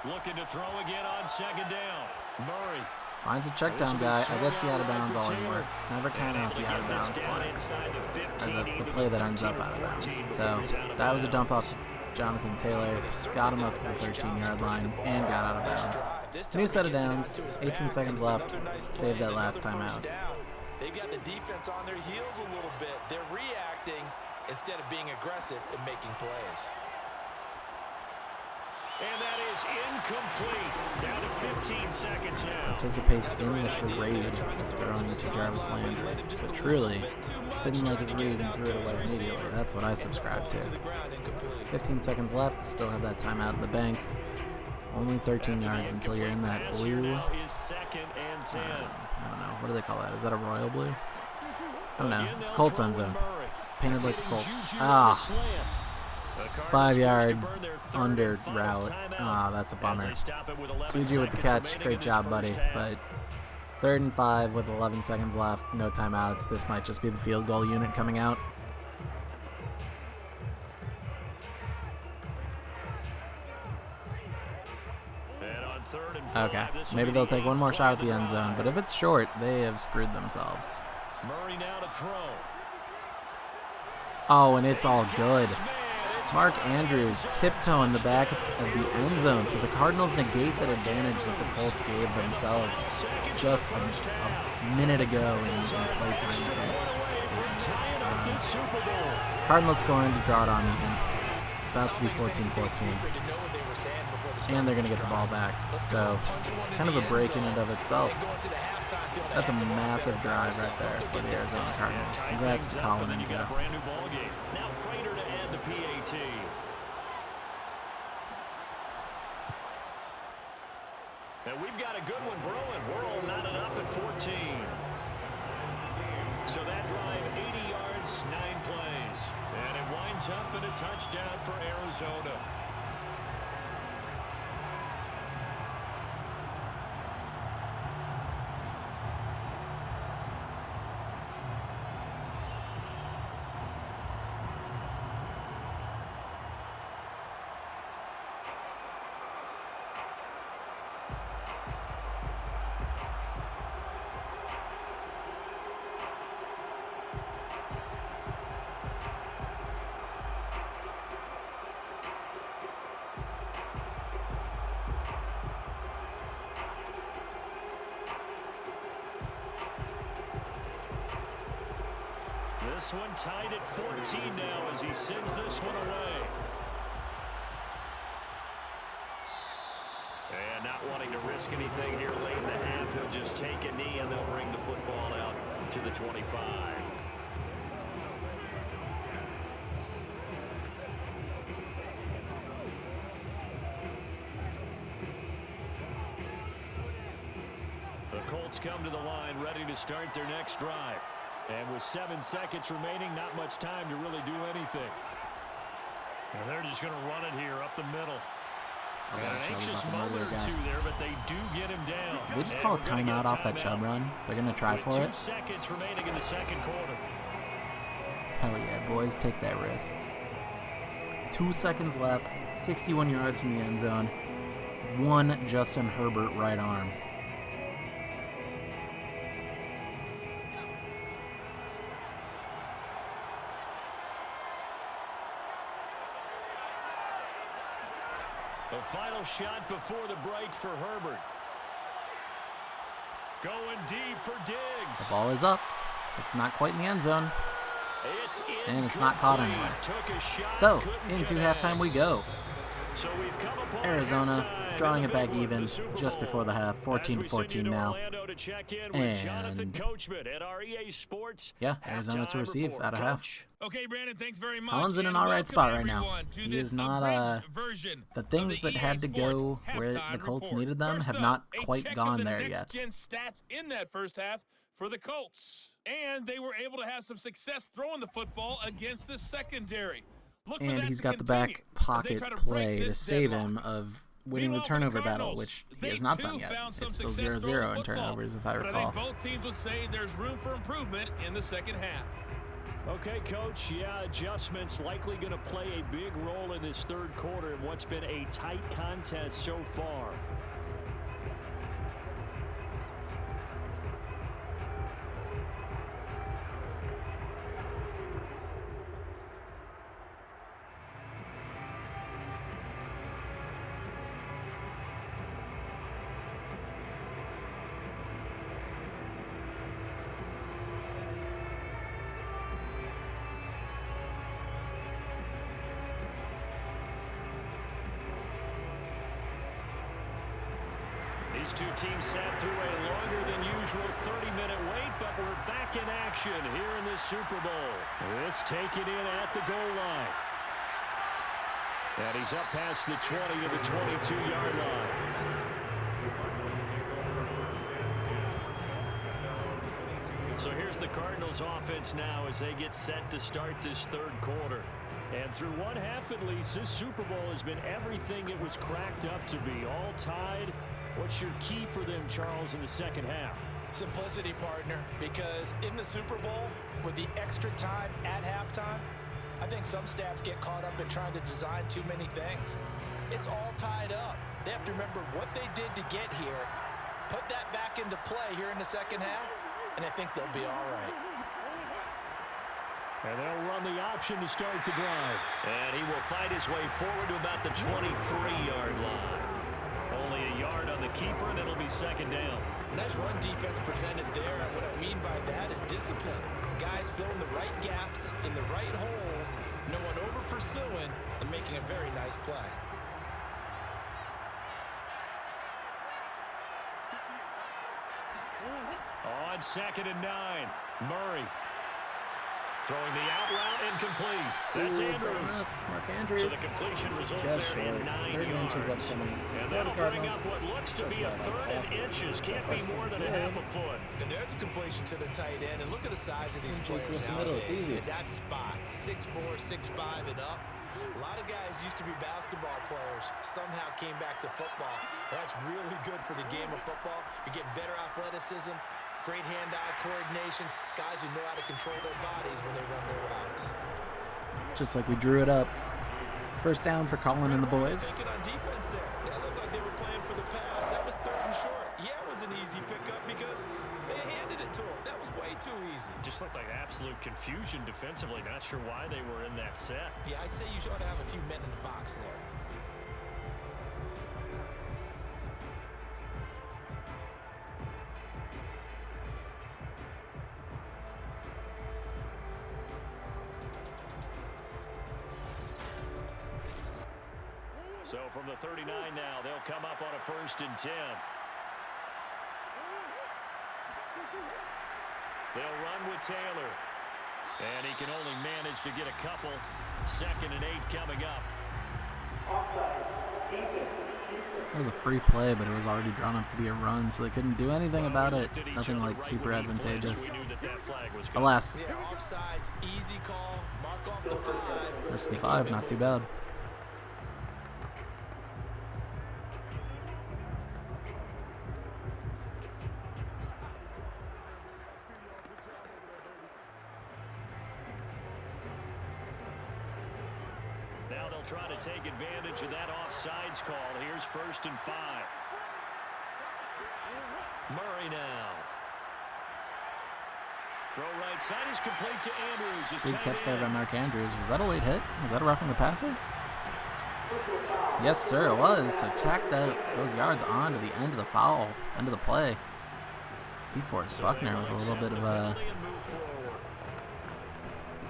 Looking to throw again on 2nd down. Murray finds a check down guy. I guess the out of bounds always works. Never count out the out of bounds play. Or the play that ends up out of bounds. So that was a dump off Jonathan Taylor. Got him up to the 13-yard line and got out of bounds. New set of downs, 18 seconds left. Save that last time out. They've got the defense on their heels a little bit. They're reacting instead of being aggressive and making plays. And that is incomplete. Down to 15 seconds now. Participates in the charade of throwing it to Jarvis Landry, but truly didn't like his read and threw it away immediately. That's what I subscribe to. 15 seconds left. Still have that timeout in the bank. Only 13 yards until you're in that blue. I don't know. What do they call that? Is that a royal blue? I don't know. It's Colts end zone. Painted like the Colts. 5 yard under route. That's a bummer. Juju with the catch. Great job, buddy. But 3rd and 5 with 11 seconds left. No timeouts. This might just be the field goal unit coming out. Okay, maybe they'll take one more shot at the end zone, but if it's short, they have screwed themselves. Murray now to throw. Oh, and it's all good. Mark Andrews tiptoeing the back of the end zone, so the Cardinals negate that advantage that the Colts gave themselves just a minute ago in playtime. Cardinals scoring to draw it on even. About to be 14-14. And they're going to get the ball back. So, kind of a break in and of itself. That's a massive drive right there for the Arizona Cardinals. Congrats to Colin and Joe. Now Prater to end the PAT. And we've got a good one brewing. We're all knotted up at 14. So that drive, 80 yards, 9 plays. And it winds up in a touchdown for Arizona. This one tied at 14 now as he sends this one away. And not wanting to risk anything here late in the half, he'll just take a knee and they'll bring the football out to the 25. The Colts come to the line ready to start their next drive. And with 7 seconds remaining, not much time to really do anything. And they're just going to run it here up the middle. And an anxious moment or two there, but they do get him down. Did they just call a timeout off that Chubb run? They're going to try for it? 2 seconds remaining in the second quarter. Hell yeah, boys, take that risk. 2 seconds left, 61 yards from the end zone. 1 Justin Herbert right arm. The final shot before the break for Herbert. Going deep for Diggs. The ball is up. It's not quite in the end zone. And it's not caught anyway. So, into halftime we go. Arizona drawing it back even just before the half, 14-14 now. And yeah, Arizona to receive out of half. Okay, Brandon, thanks very much. Colin's in an alright spot right now. He is not the things that had to go where the Colts needed them have not quite gone there yet. Stats in that first half for the Colts, and they were able to have some success throwing the football against the secondary. And he's got the back pocket play to save him of winning the turnover battle, which he has not done yet. It's still 0-0 in turnovers, if I recall. But I think both teams would say there's room for improvement in the second half. Okay, Coach, yeah, adjustments likely going to play a big role in this third quarter in what's been a tight contest so far. These two teams sat through a longer than usual 30-minute wait, but we're back in action here in this Super Bowl. This taken in at the goal line. And he's up past the 20 to the 22-yard line. So here's the Cardinals offense now as they get set to start this third quarter. And through one half at least, this Super Bowl has been everything it was cracked up to be. All tied. What's your key for them, Charles, in the second half? Simplicity, partner, because in the Super Bowl, with the extra time at halftime, I think some staffs get caught up in trying to design too many things. It's all tied up. They have to remember what they did to get here, put that back into play here in the second half, and I think they'll be all right. And they'll run the option to start the drive. And he will fight his way forward to about the 23-yard line. Only a yard on the keeper, and it'll be second down. Nice run defense presented there, and what I mean by that is discipline. Guys filling the right gaps in the right holes, no one over-pursuing, and making a very nice play. On 2nd and 9, Murray. Throwing the out route incomplete. That's Andrews. Mark Andrews. So the completion results Just there in 9 yards. And that'll bring up what looks to be a third and inches. Can't be more than a half a foot. And there's a completion to the tight end. And look at the size of these players nowadays. At that spot, 6'4", 6'5", and up. A lot of guys used to be basketball players, somehow came back to football. That's really good for the game of football. You get better athleticism, great hand-eye coordination, guys who know how to control their bodies when they run their routes. Just like we drew it up. First down for Colin and the boys. Thinking on defense there. That looked like they were playing for the pass. That was 3rd and short. Yeah, it was an easy pickup because they handed it to him. That was way too easy. Just looked like absolute confusion defensively. Not sure why they were in that set. Yeah, I'd say you ought to have a few men in the box there. So from the 39 now, they'll come up on a 1st and 10. They'll run with Taylor. And he can only manage to get a couple. 2nd and 8 coming up. It was a free play, but it was already drawn up to be a run, so they couldn't do anything about it. Nothing like super advantageous. Alas. Yeah, offsides, easy call, mark off the 5. 1st and 5, not too bad. Now they'll try to take advantage of that offsides call. Here's 1st and 5. Murray now. Throw right side is complete to Andrews. Good catch there by Mark Andrews. Was that a late hit? Was that a roughing the passer? Yes, sir, it was. So tack those yards on to the end of the foul, end of the play. DeForest Buckner with a little bit of a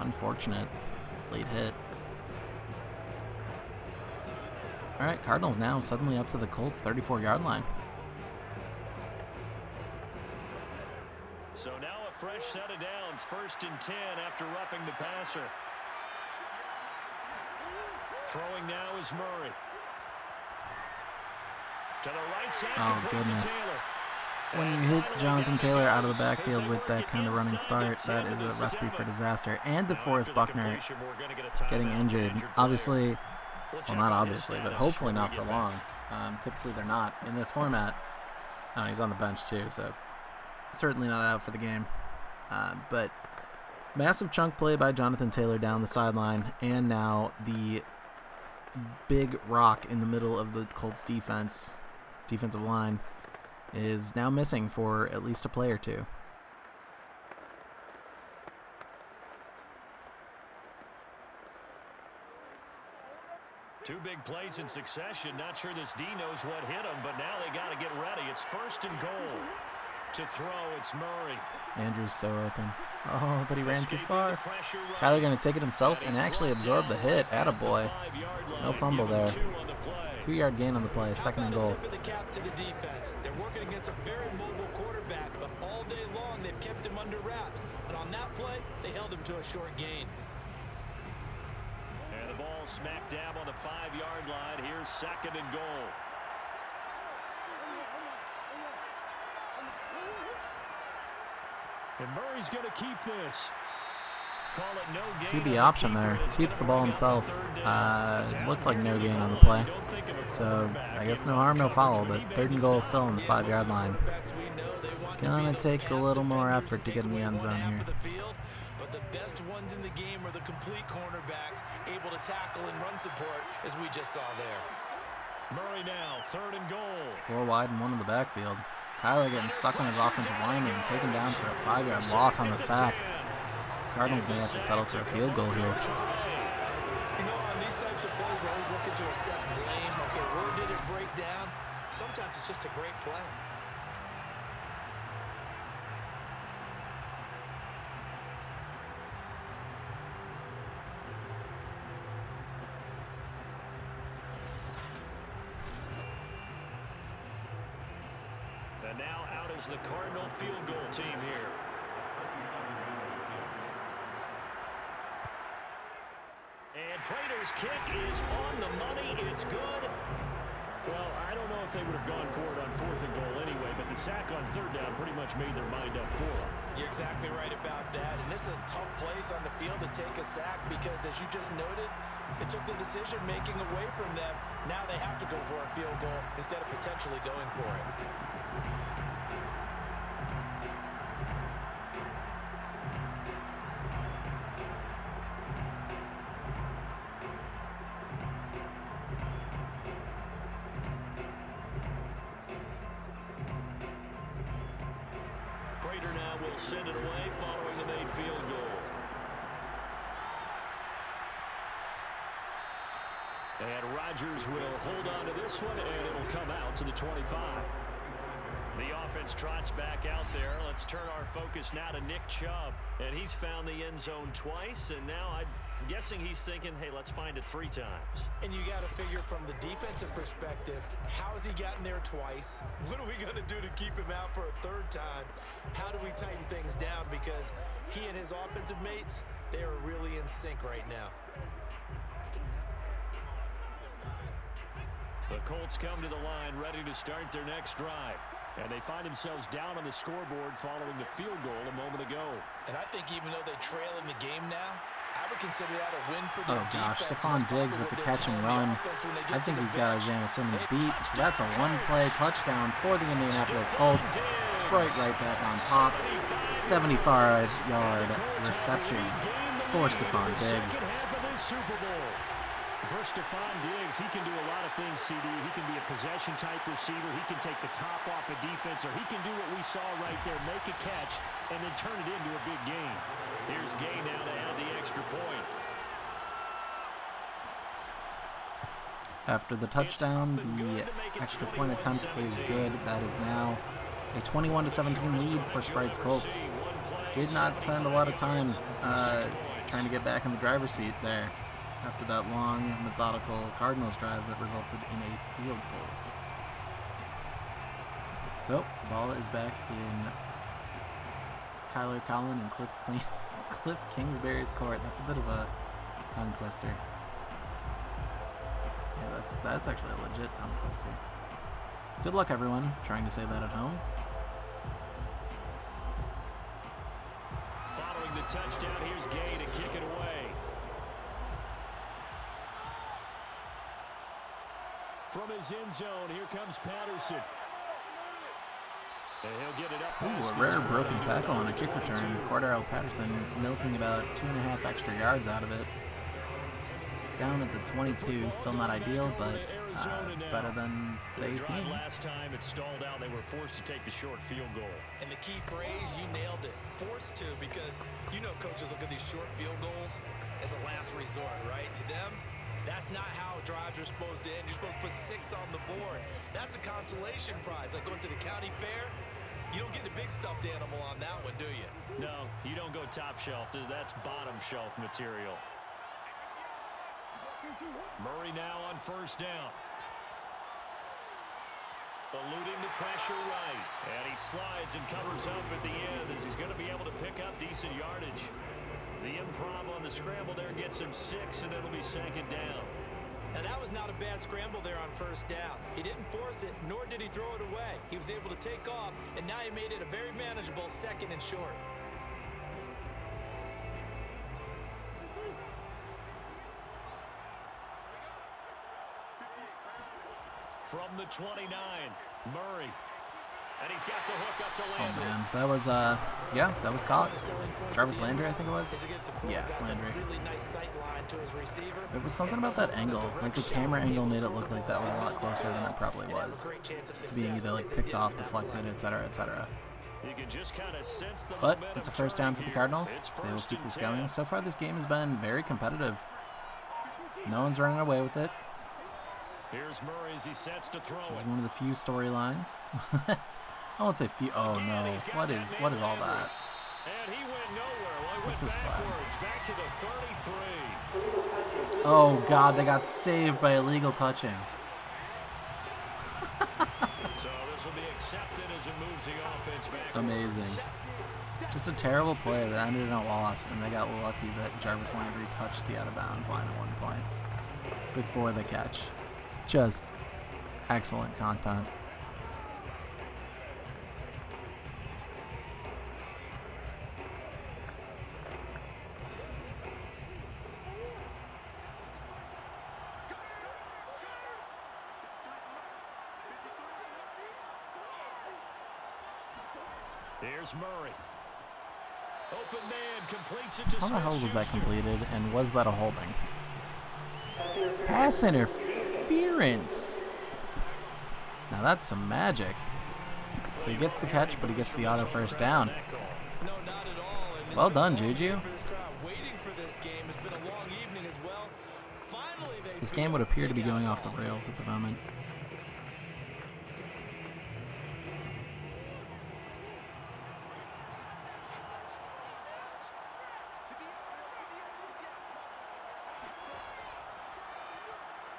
unfortunate late hit. All right, Cardinals now suddenly up to the Colts' 34-yard line. So now a fresh set of downs, 1st and 10 after roughing the passer. Throwing now is Murray. To the right side, oh, goodness. to Taylor. When you hit Jonathan Taylor out of the backfield with that kind of running start, that is a recipe for disaster. And DeForest Buckner getting injured. Obviously, well, not obviously, but hopefully not for long. Typically, they're not in this format. He's on the bench, too, so certainly not out for the game. But massive chunk play by Jonathan Taylor down the sideline, and now the big rock in the middle of the Colts defensive line, is now missing for at least a play or two. Two big plays in succession. Not sure this D knows what hit him, but now they got to get ready. It's 1st and goal. To throw, it's Murray. Andrew's so open. Oh, but he ran too far. Kyler going to take it himself and actually absorb the hit. Attaboy. No fumble there. 2-yard gain on the play. Second and goal. Tip of the cap to the defense. They're working against a very mobile quarterback, but all day long they've kept him under wraps. And on that play, they held him to a short gain. And the ball smack dab on the 5-yard line. Here's second and goal. And Murray's going to keep this. Call it no gain. QB option there. Keeps the ball himself. Looked like no gain on the play. So I guess no harm, no foul. But third and goal still on the 5-yard line. Gonna take a little more effort to get in the end zone here. But the best ones in the game are the complete cornerbacks, able to tackle and run support, as we just saw there. Murray now, third and goal. 4 wide and 1 in the backfield. Kyler getting stuck on his offensive lineman and taken down for a 5-yard loss on the sack. Cardinals may have to settle for a field goal here. You know, on these types of plays, we're always looking to assess blame. Okay, where did it break down? Sometimes it's just a great play. And now out is the Cardinal field goal team here. And Prater's kick is on the money. It's good. Well, I don't know if they would have gone for it on 4th and goal anyway, but the sack on 3rd down pretty much made their mind up for it. You're exactly right about that. And this is a tough place on the field to take a sack because, as you just noted, it took the decision-making away from them. Now they have to go for a field goal instead of potentially going for it. Prater now will send it away following the made field goal. And Rodgers will hold on to this one, and it'll come out to the 25. The offense trots back out there. Let's turn our focus now to Nick Chubb. And he's found the end zone twice, and now I'm guessing he's thinking, hey, let's find it 3 times. And you got to figure from the defensive perspective, how has he gotten there twice? What are we going to do to keep him out for a 3rd time? How do we tighten things down? Because he and his offensive mates, they are really in sync right now. The Colts come to the line ready to start their next drive. And they find themselves down on the scoreboard following the field goal a moment ago. And I think even though they trail in the game now, I would consider that a win for the gosh, Stephon Diggs with the catch and run. I think he's got Isaiah Simmons beat. So that's a 1-play touchdown for the Indianapolis Colts. Sprite right back on top. 75-yard reception for Stephon Diggs. For Stephon Diggs, he can do a lot of things, CD. He can be a possession-type receiver. He can take the top off a defense, or he can do what we saw right there, make a catch, and then turn it into a big gain. Here's Gay now to add the extra point. After the touchdown, the extra point attempt is good. That is now a 21-17 lead for Sprite's Colts. Did not spend a lot of time trying to get back in the driver's seat there after that long, methodical Cardinals drive that resulted in a field goal. So, the ball is back in Tyler, Colin, and Cliff Kingsbury's court. That's a bit of a tongue twister. Yeah, that's actually a legit tongue twister. Good luck, everyone, trying to say that at home. Following the touchdown, here's Gay to kick it away. From his end zone, here comes Patterson. And he'll get it up. Ooh, a rare broken tackle on a kick return. Cordero Patterson milking about 2.5 extra yards out of it. Down at the 22, still not ideal, but better than the 18. Last time it stalled out, they were forced to take the short field goal. And the key phrase, you nailed it, forced to, because you know coaches look at these short field goals as a last resort, right? To them, that's not how drives are supposed to end. You're supposed to put 6 on the board. That's a consolation prize, like going to the county fair. You don't get the big stuffed animal on that one, do you? No, you don't go top shelf. That's bottom shelf material. Murray now on first down. Eluding the pressure right. And he slides and covers up at the end as he's going to be able to pick up decent yardage. The improv on the scramble there gets him 6, and it'll be second down. Now, that was not a bad scramble there on first down. He didn't force it, nor did he throw it away. He was able to take off, and now he made it a very manageable 2nd and short. From the 29, Murray. And he's got the hook up to Oh Landry. man, that was yeah, that was caught. Jarvis Landry, I think it was. Yeah, Landry. There was something about that angle. Like the camera angle made it look like that was a lot closer than it probably was. To being either like picked off, deflected, etc., etc. But it's a first down for the Cardinals. They will keep this going. So far, this game has been very competitive. No one's running away with it. Here's Murray as he sets to throw. This is one of the few storylines. I won't say few. Oh no! What is all that? And he went nowhere. Well, What's this flag? Back to the 33. Oh god, they got saved by illegal touching. So this will be accepted as it moves the offense back. Amazing. Just a terrible play that ended in a loss, and they got lucky that Jarvis Landry touched the out of bounds line at one point before the catch. Just excellent content. Here's Murray. Open man completes it to How the hell was that Smith-Schuster. completed, and was that a holding? Pass interference. Now that's some magic. So he gets the catch, but he gets the auto first down. No, not at all. And Well done, Juju. waiting for this game. It's been a long evening as well. Finally, This game would appear to be going off the rails at the moment.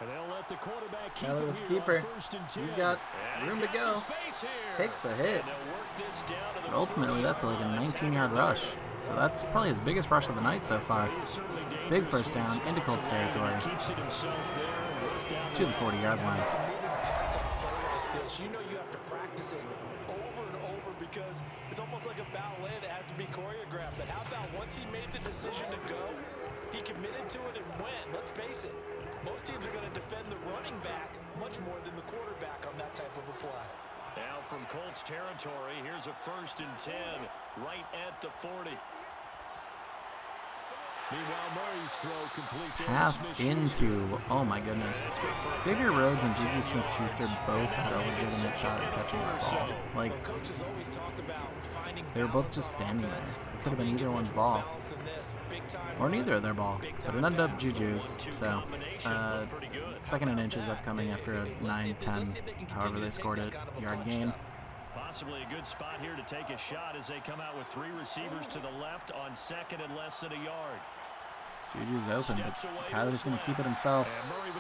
And they'll let the quarterback keep Tyler it with the here keeper. on 1st and 10. He's got And room he's to got go. some space here. Takes the hit. And they'll work this down to the But ultimately, that's like a 19-yard rush. So that's probably his biggest rush of the night so far. Big first down into Colts territory. To the 40-yard line. You know you have to practice it over and over because it's almost like a ballet that has to be choreographed. But how about once he made the decision to go, he committed to it and went. Let's face it, most teams are going to defend the running back much more than the quarterback on that type of a play. Now from Colts territory, here's a 1st and 10 right at the 40. Meanwhile, Murray's throw complete there. Passed into, oh my goodness. Xavier Rhodes and Juju Smith-Schuster both had a legitimate shot at catching that ball. Like, they were both just standing there. It could have been either one's ball. Or neither of their ball. But it ended up Juju's. So, 2nd and inches upcoming after a 9-10, however they scored it, yard gain. Possibly a good spot here to take a shot as they come out with 3 receivers to the left on 2nd and less than a yard. Juju's open, but Kyler's going to keep it himself.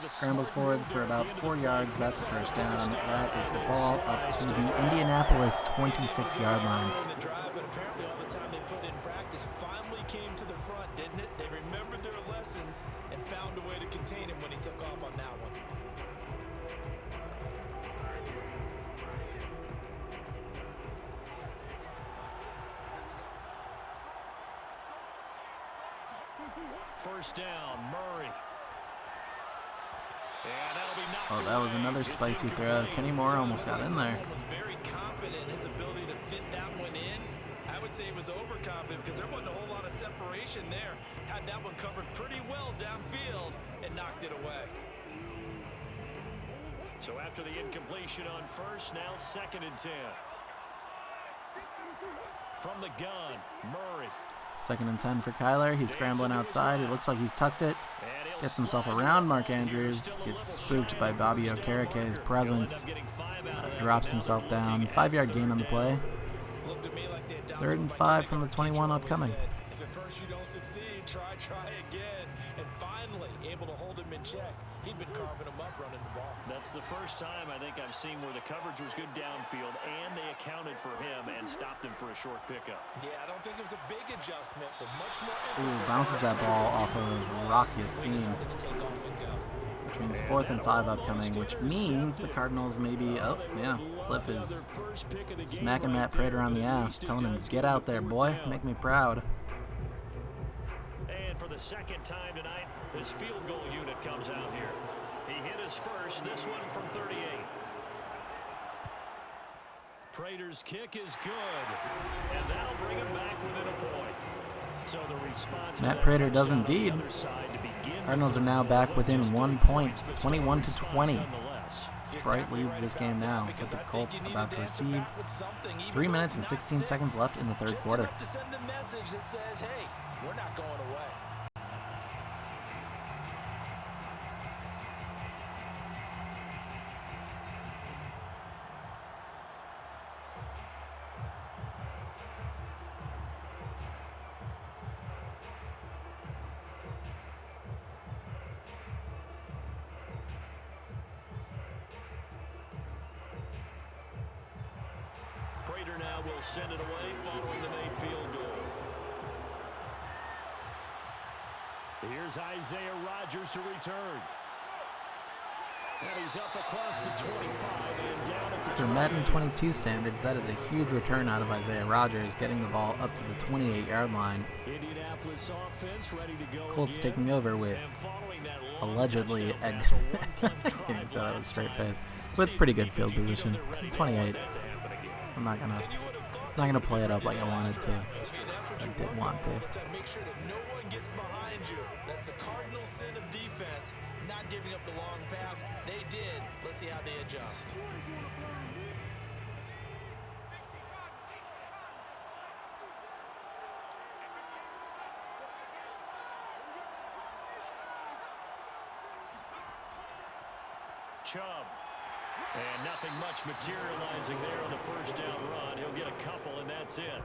Scrambles forward for about 4 yards. That's a first down. That is the ball up to the Indianapolis 26-yard line. The drive, but apparently all the time they put in practice finally came to the front, didn't it? They remembered their lessons and found a way to contain him when he took off on that one. First down, Murray. And that'll be knocked Oh, that was another spicy throw. Kenny Moore almost got in there. Was very confident in his ability to fit that one in. I would say he was overconfident because there wasn't a whole lot of separation there. Had that one covered pretty well downfield and knocked it away. So after the incompletion on first, now 2nd and 10. From the gun, Murray. 2nd and 10 for Kyler. He's scrambling outside. It looks like he's tucked it. Gets himself around Mark Andrews. Gets spooked by Bobby Okereke's presence. Drops himself down. 5-yard gain on the play. Looked to me like they adopted 3rd and what 5 Mike from the Kinnick, 21 always upcoming. said, if at first you don't succeed, try again. And finally able to hold him in check. He'd been carving him up running the ball. That's the first time I think I've seen where the coverage was good downfield and they accounted for him and stopped him for a short pickup. Yeah, I don't think it was a big adjustment, but much more Ooh, emphasis. bounces that ball off of Rockia's seam. Decided to take off and go. Which means 4th and 5 upcoming, which means the Cardinals maybe, oh, yeah, Cliff is smacking Matt Prater on the ass, telling him, get out there, boy, make me proud. And for the second time tonight, this field goal unit comes out here. He hit his first, this one from 38. Prater's kick is good, and that'll bring him back within a point. So the response Matt Prater does indeed. Cardinals are now back within 1 point, 21-20. Sprite leads this game now, with the Colts about to receive. 3 minutes and 16 seconds left in the 3rd quarter. To send a message that says, hey, we're not going away. Prater now will send it away following the made field goal. Here's Isaiah Rodgers to return. And he's up across the 25 and down at the For Madden 22 standards, that is a huge return out of Isaiah Rodgers, getting the ball up to the 28-yard line. Indianapolis offense ready to go. Colts taking over with allegedly kidding, so that was straight face. With pretty good field position. 28. I'm not gonna play it up like I wanted to. I did want to. Make sure that no one gets behind you. That's the cardinal sin of defense. Not giving up the long pass. They did. Let's see how they adjust. Chubb. And nothing much materializing there on the first down run. He'll get a couple, and that's it.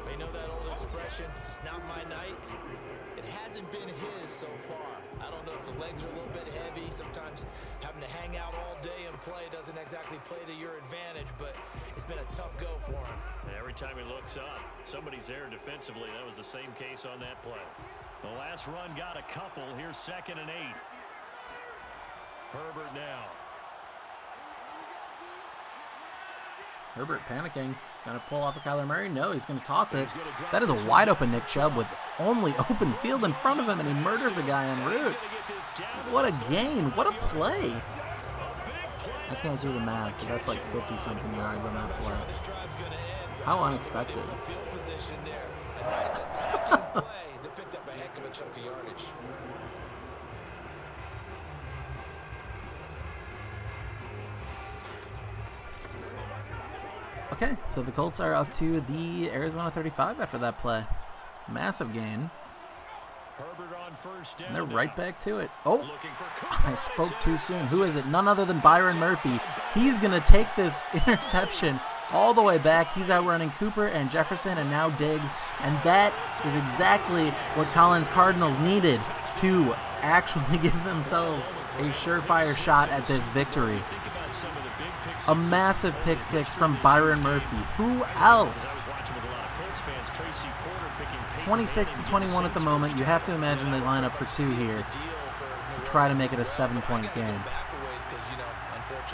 They know that old expression, it's not my night. It hasn't been his so far. I don't know if the legs are a little bit heavy. Sometimes having to hang out all day and play doesn't exactly play to your advantage, but it's been a tough go for him. Every time he looks up, somebody's there defensively. That was the same case on that play. The last run got a couple. Here's 2nd and 8. Herbert now. Herbert panicking. Gonna pull off of Kyler Murray? No, he's gonna toss it. That is a wide open Nick Chubb with only open field in front of him, and he murders a guy en route. What a gain. What a play. I can't do the math, but that's like 50-something yards on that play. How unexpected. A nice attacking play that picked up a heck of a chunk of yardage. Okay, so the Colts are up to the Arizona 35 after that play. Massive gain. Herbert on first down. And they're right back to it. Oh, I spoke too soon. Who is it? None other than Byron Murphy. He's going to take this interception all the way back. He's outrunning Cooper and Jefferson and now Diggs. And that is exactly what Colin's Cardinals needed to actually give themselves a surefire shot at this victory. A massive pick six from Byron Murphy. Who else? 26-21 at the moment. You have to imagine they line up for 2 here to try to make it a 7-point game. Unfortunately,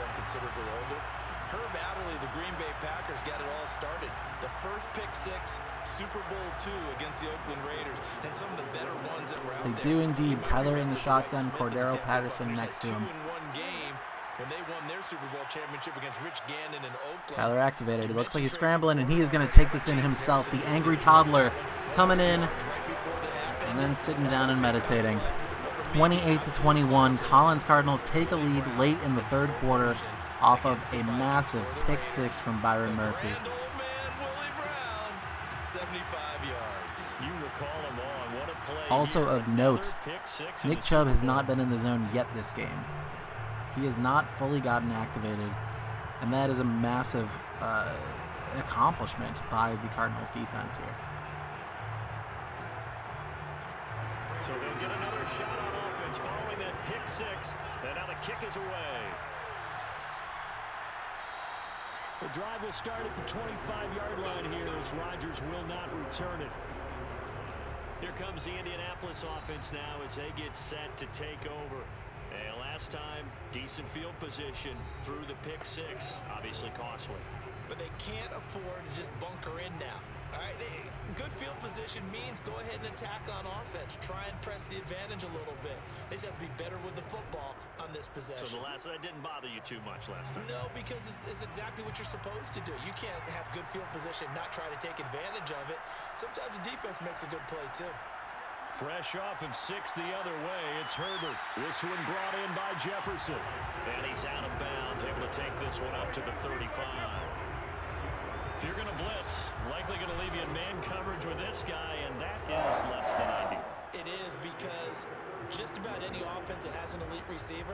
I'm considerably older. Herb Adderley, the Green Bay Packers, got it all started. The first pick six, Super Bowl II against the Oakland Raiders, and some of the better ones that were out there. They do indeed. Kyler in the shotgun, Cordero Patterson next to him. When they won their Super Bowl championship against Rich Gannon in Oakland. Kyler activated. It looks like he's scrambling, and he is going to take this in himself. The angry toddler coming in and then sitting down and meditating. 28-21. Colin's Cardinals take a lead late in the 3rd quarter off of a massive pick six from Byron Murphy. 75 yards. You recall him on. What a play. Also of note, Nick Chubb has not been in the zone yet this game. He has not fully gotten activated, and that is a massive accomplishment by the Cardinals defense here. So they'll get another shot on offense following that pick six. And now the kick is away. The drive will start at the 25-yard line here as Rodgers will not return it. Here comes the Indianapolis offense now as they get set to take over. And last time, decent field position through the pick six. Obviously costly. But they can't afford to just bunker in now. All right, good field position means go ahead and attack on offense. Try and press the advantage a little bit. They just have to be better with the football on this possession. So that didn't bother you too much last time? No, because it's exactly what you're supposed to do. You can't have good field position, not try to take advantage of it. Sometimes the defense makes a good play, too. Fresh off of 6 the other way, it's Herbert. This one brought in by Jefferson. And he's out of bounds, able to take this one up to the 35. If you're going to blitz, likely going to leave you in man coverage with this guy, and that is less than ideal. It is, because just about any offense that has an elite receiver,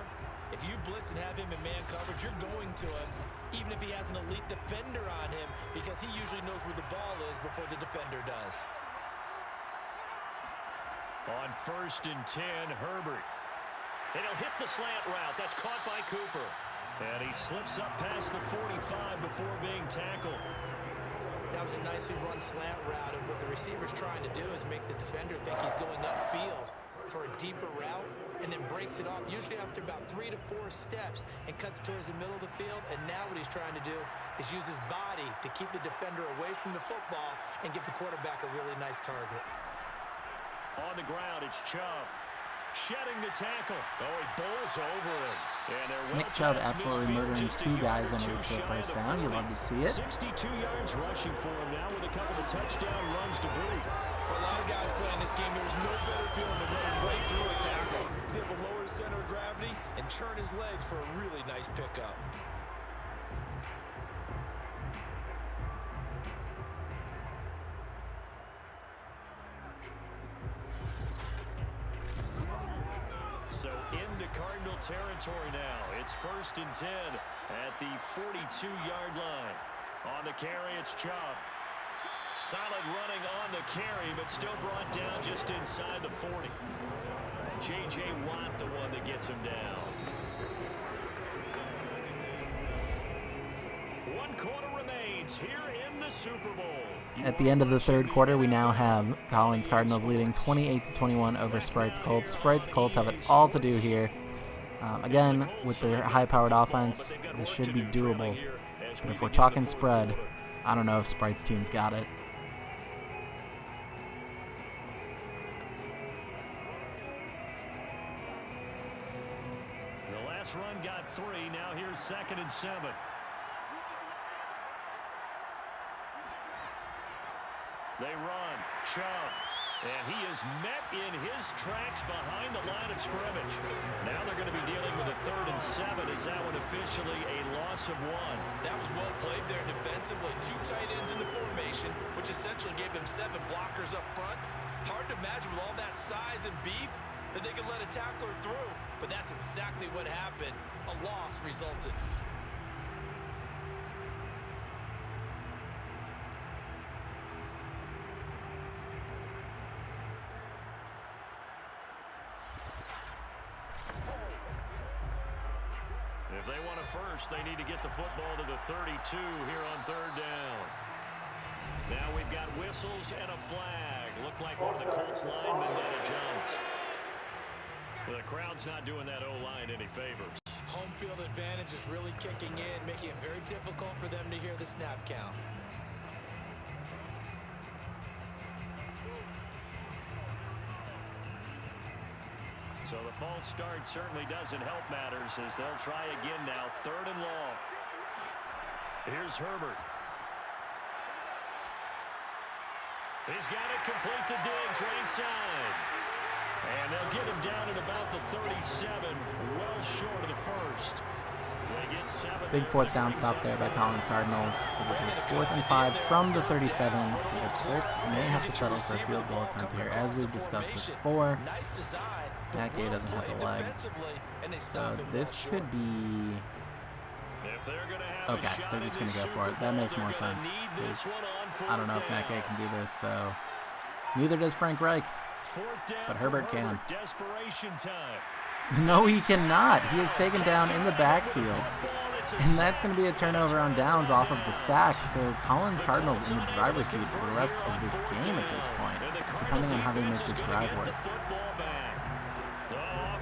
if you blitz and have him in man coverage, you're going to him, even if he has an elite defender on him, because he usually knows where the ball is before the defender does. On 1st and 10, Herbert. And he'll hit the slant route. That's caught by Cooper. And he slips up past the 45 before being tackled. That was a nicely run slant route, and what the receiver's trying to do is make the defender think he's going upfield for a deeper route, and then breaks it off, usually after about 3 to 4 steps, and cuts towards the middle of the field. And now what he's trying to do is use his body to keep the defender away from the football and give the quarterback a really nice target. On the ground, it's Chubb. Shedding the tackle. Oh, he bowls over him. And Nick Chubb absolutely murdering 2 guys in a reach for a first down. You love to see it. 62 yards rushing for him now with a couple of touchdown runs to boot. For a lot of guys playing this game, there's no better feeling than running right through a tackle. He's able to lower his center of gravity and churn his legs for a really nice pickup. So into Cardinal territory now. It's 1st and 10 at the 42-yard line. On the carry, it's Chubb. Solid running on the carry, but still brought down just inside the 40. J.J. Watt, the one that gets him down. 1 quarter remains here in the Super Bowl. At the end of the 3rd quarter, we now have Colin's Cardinals leading 28-21 over Sprite's Colts. Sprite's Colts have it all to do here. Again, with their high-powered offense, this should be doable. But if we're talking spread, I don't know if Sprite's team's got it. The last run got 3. Now here's 2nd and 7. They run. Chubb. And he is met in his tracks behind the line of scrimmage. Now they're going to be dealing with a 3rd and 7. Is that one officially a loss of 1? That was well played there defensively. 2 tight ends in the formation, which essentially gave them 7 blockers up front. Hard to imagine with all that size and beef that they could let a tackler through. But that's exactly what happened. A loss resulted. If they want a first, they need to get the football to the 32 here on 3rd down. Now we've got whistles and a flag. Looked like one of the Colts linemen might have jumped. The crowd's not doing that O-line any favors. Home field advantage is really kicking in, making it very difficult for them to hear the snap count. So the false start certainly doesn't help matters as they'll try again now. 3rd and long. Here's Herbert. He's got it complete to Diggs right side. And they'll get him down at about the 37, well short of the first. They get 7. Big 4th down stop there by Colin's Cardinals. It was a 4th and 5 from the 37, so the Colts may have to settle for a field goal attempt here, as we've discussed before. That guy doesn't have the leg. So this could be Okay, they're just going to go for it. That makes more sense. I don't know if Matt Gay can do this, so neither does Frank Reich. But Herbert can. No, he cannot. He is taken down in the backfield. And that's going to be a turnover on downs off of the sack. So Colin's Cardinals in the driver's seat for the rest of this game at this point, depending on how they make this drive work.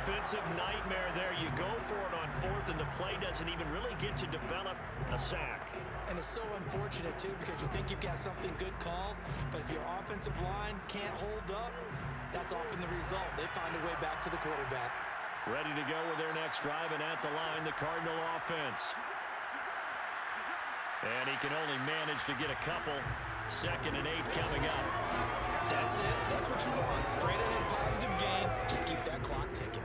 Offensive nightmare there. You go for it on fourth, and the play doesn't even really get to develop a sack. And it's so unfortunate, too, because you think you've got something good called, but if your offensive line can't hold up, that's often the result. They find a way back to the quarterback. Ready to go with their next drive, and at the line, the Cardinal offense. And he can only manage to get a couple. 2nd and 8 coming up. That's it. That's what you want. Straight ahead, positive gain. Just keep that clock ticking.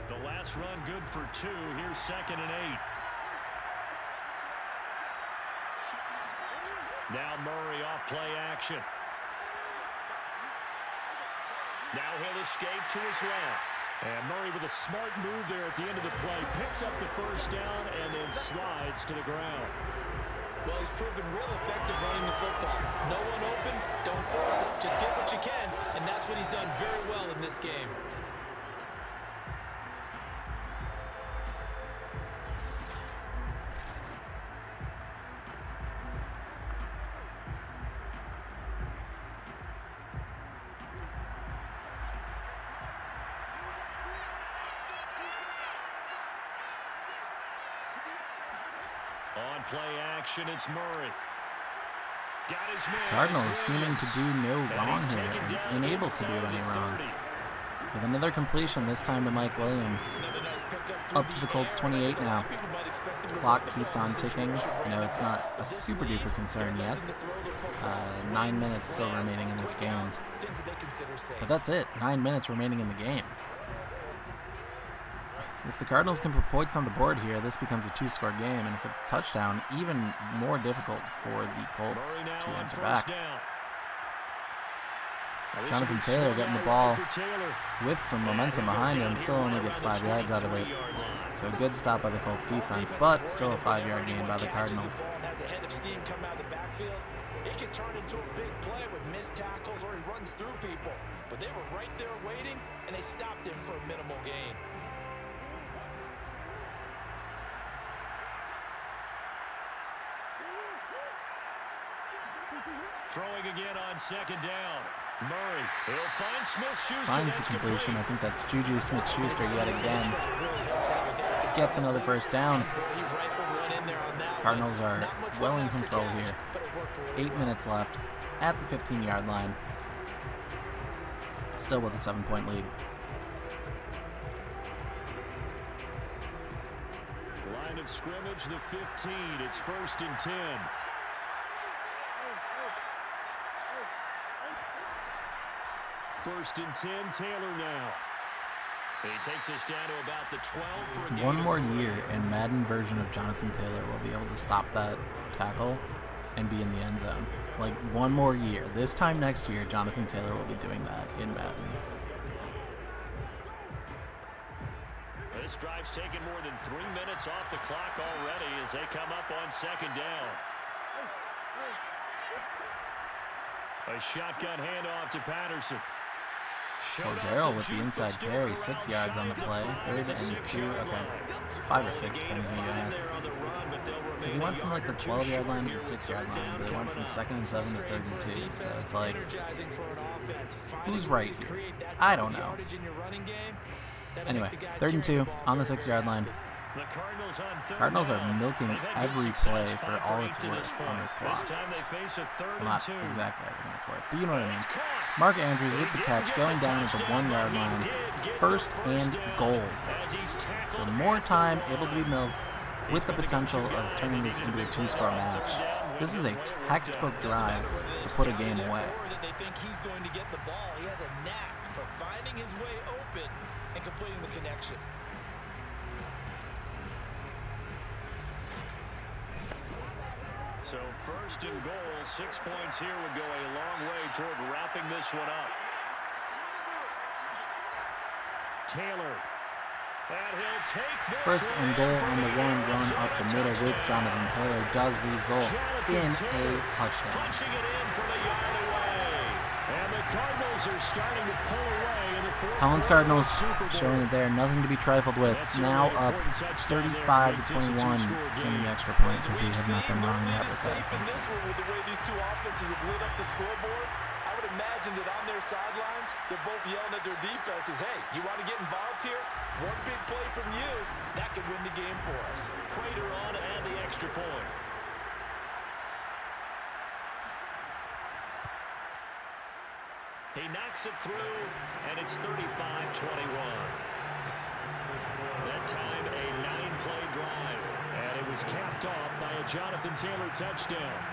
The last run good for 2. Here's 2nd and 8. Now Murray off play action. Now he'll escape to his left. And Murray with a smart move there at the end of the play. Picks up the first down and then slides to the ground. Well, he's proven real effective running the football. No one open, don't force it. Just get what you can. And that's what he's done very well in this game. On play action, it's Murray. Got his man. Cardinals seeming to do no wrong here and unable to do any wrong. With another completion, this time to Mike Williams. Up to the Colts 28 now. Clock keeps on ticking. You know, it's not a super duper concern yet. 9 minutes still remaining in this game. But that's it. 9 minutes remaining in the game. If the Cardinals can put points on the board here, this becomes a 2-score game, and if it's a touchdown, even more difficult for the Colts to answer back. Jonathan Taylor getting the ball with some momentum behind him, still only gets 5 yards out of it. So a good stop by the Colts defense, but still a 5-yard gain by the Cardinals. As a head of steam come out of the backfield, it can turn into a big play with missed tackles or he runs through people. But they were right there waiting, and they stopped him for a minimal gain. Throwing again on 2nd down. Murray will find Smith-Schuster. Finds the completion. I think that's Juju Smith-Schuster yet again. Gets another first down. Cardinals are well in control here. 8 minutes left at the 15-yard line. Still with a 7-point lead. Line of scrimmage, the 15. It's 1st and 10. First and 10, Taylor now. He takes us down to about the 12 for a gain. One more year, and Madden version of Jonathan Taylor will be able to stop that tackle and be in the end zone. Like, one more year. This time next year, Jonathan Taylor will be doing that in Madden. This drive's taken more than 3 minutes off the clock already as they come up on 2nd down. A shotgun handoff to Patterson. Cordero with the inside carry, 6 yards on the play. 3rd and 2. Okay, it's 5 or 6, depending who you ask. Because he went from like the 12-yard line to the 6-yard line, but he went from 2nd and 7 to 3rd and 2. So it's like, who's right here? I don't know. Anyway, 3rd and 2 on the 6-yard line. Cardinals are milking every play for all it's worth on this clock. Well, not exactly everything it's worth, but you know what I mean. Mark Andrews with the catch, going down at the 1-yard line. 1st and goal. So more time able to be milked with the potential of turning this into a 2-score match. This is a textbook drive to put a game away. They think he's going to get the ball. He has a knack for finding his way open and completing the connection. So first and goal, 6 points here would go a long way toward wrapping this one up. Taylor. And he'll take this First and goal on the run up the middle with Jonathan Taylor does result in a touchdown. Punching it in from a yard away. And the Cardinals are starting to pull away in the fourth Collins quarter Cardinals of the Super Bowl. showing that they're nothing to be trifled with. That's Now a up really important touchdown 35-21, there. assuming the extra points, if we have not been wrong yet with that. In this one, with the way these two offenses have lit up the scoreboard, I would imagine that on their sidelines, they're both yelling at their defenses, hey, you want to get involved here? One big play from you, that could win the game for us. Prater on and the extra point. He knocks it through, and it's 35-21. That time, a 9-play drive. And it was capped off by a Jonathan Taylor touchdown.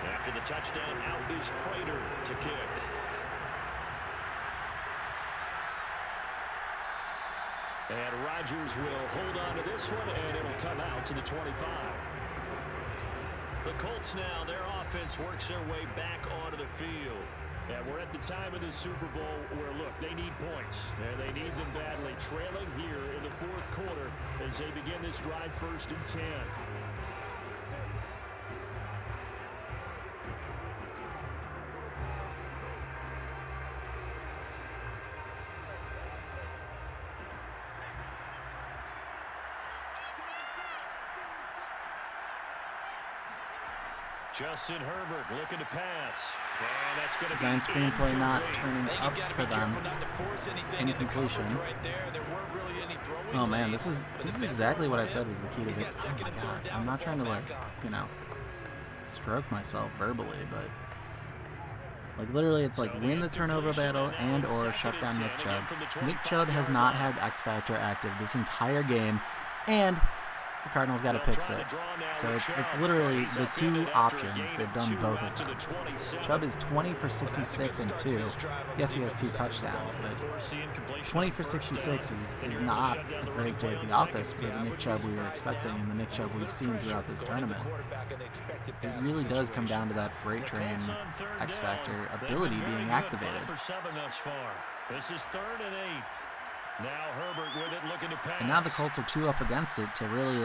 After the touchdown, out is Prater to kick. And Rodgers will hold on to this one, and it'll come out to the 25. The Colts now, their offense works their way back onto the field. And we're at the time of the Super Bowl where, look, they need points, and they need them badly. Trailing here in the fourth quarter as they begin this drive 1st and 10. Justin Herbert looking to pass. And that's going to Design be screenplay not incomplete. turning up for them. Incompletion. Oh man, this is exactly what I said was the key to this. Oh my god, I'm not trying to stroke myself verbally, but literally it's like win the turnover battle and or shut down Nick Chubb. Nick Chubb has not had X Factor active this entire game, and the Cardinals got a pick six. So it's literally the two options. They've done both of them. Chubb is 20 for 66 and 2. Yes, he has 2 touchdowns, but 20 for 66 is not a great day at the office for the Nick Chubb we were expecting and the Nick Chubb we've seen throughout this tournament. It really does come down to that freight train X Factor ability being activated. This is 3rd and 8. Now Herbert with it, looking to pass. And now the Colts are 2 up against it to really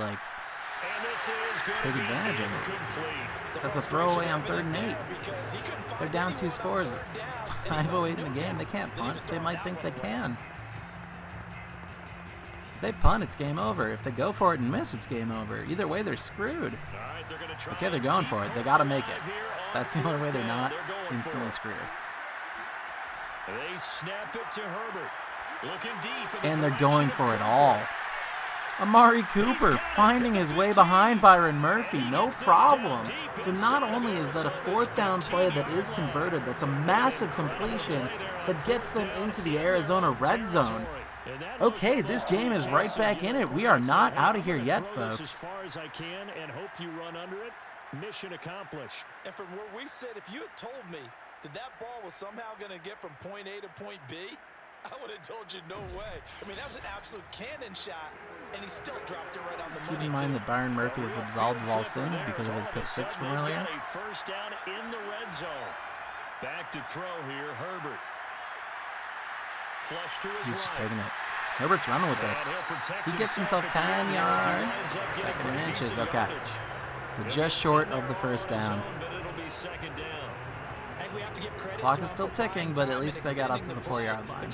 take advantage of it. That's a throwaway on 3rd and 8. They're down 2 scores. 5:08 in the game. They can't punt. They might think they can. If they punt, it's game over. If they go for it and miss, it's game over. Either way, they're screwed. Okay, they're going for it. They got to make it. That's the only way they're not instantly screwed. They snap it to Herbert. And they're going for it all. Amari Cooper finding his way behind Byron Murphy, no problem. So not only is that a 4th down play that is converted, that's a massive completion that gets them into the Arizona red zone. Okay, this game is right back in it. We are not out of here yet, folks. As far as I can and hope you run under it. Mission accomplished. And from where we sit, if you had told me that ball was somehow going to get from point A to point B, I would have told you no way. I mean, that was an absolute cannon shot, and he still dropped it right on the money. Keep in mind that Byron Murphy is absolved of all sins because of his pick 6 from earlier. A 1st down in the red zone. Back to throw here, Herbert. Flush to his He's just right. taking it. Herbert's running with this. He gets himself 10 yards. 2nd and inches. Okay. So just short of the 1st down. But it'll be 2nd down. Clock is still ticking, but at least they got up to the 4-yard line.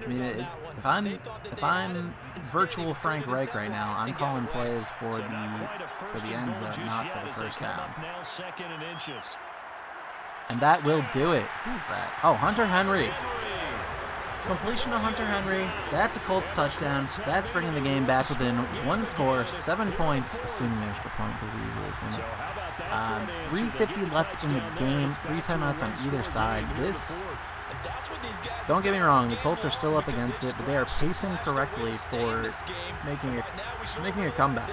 I mean, if I'm virtual Frank Reich right now, I'm calling plays for the end zone, not for the 1st down. And that will do it. Who's that? Oh, Hunter Henry. Completion to Hunter Henry. That's a Colts touchdown. That's bringing the game back within one score, 7 points, assuming the extra point because we usually assume it. 3:50 left in the game. 3 timeouts on either side. This, don't get me wrong, the Colts are still up against it, but they are pacing correctly for making a comeback.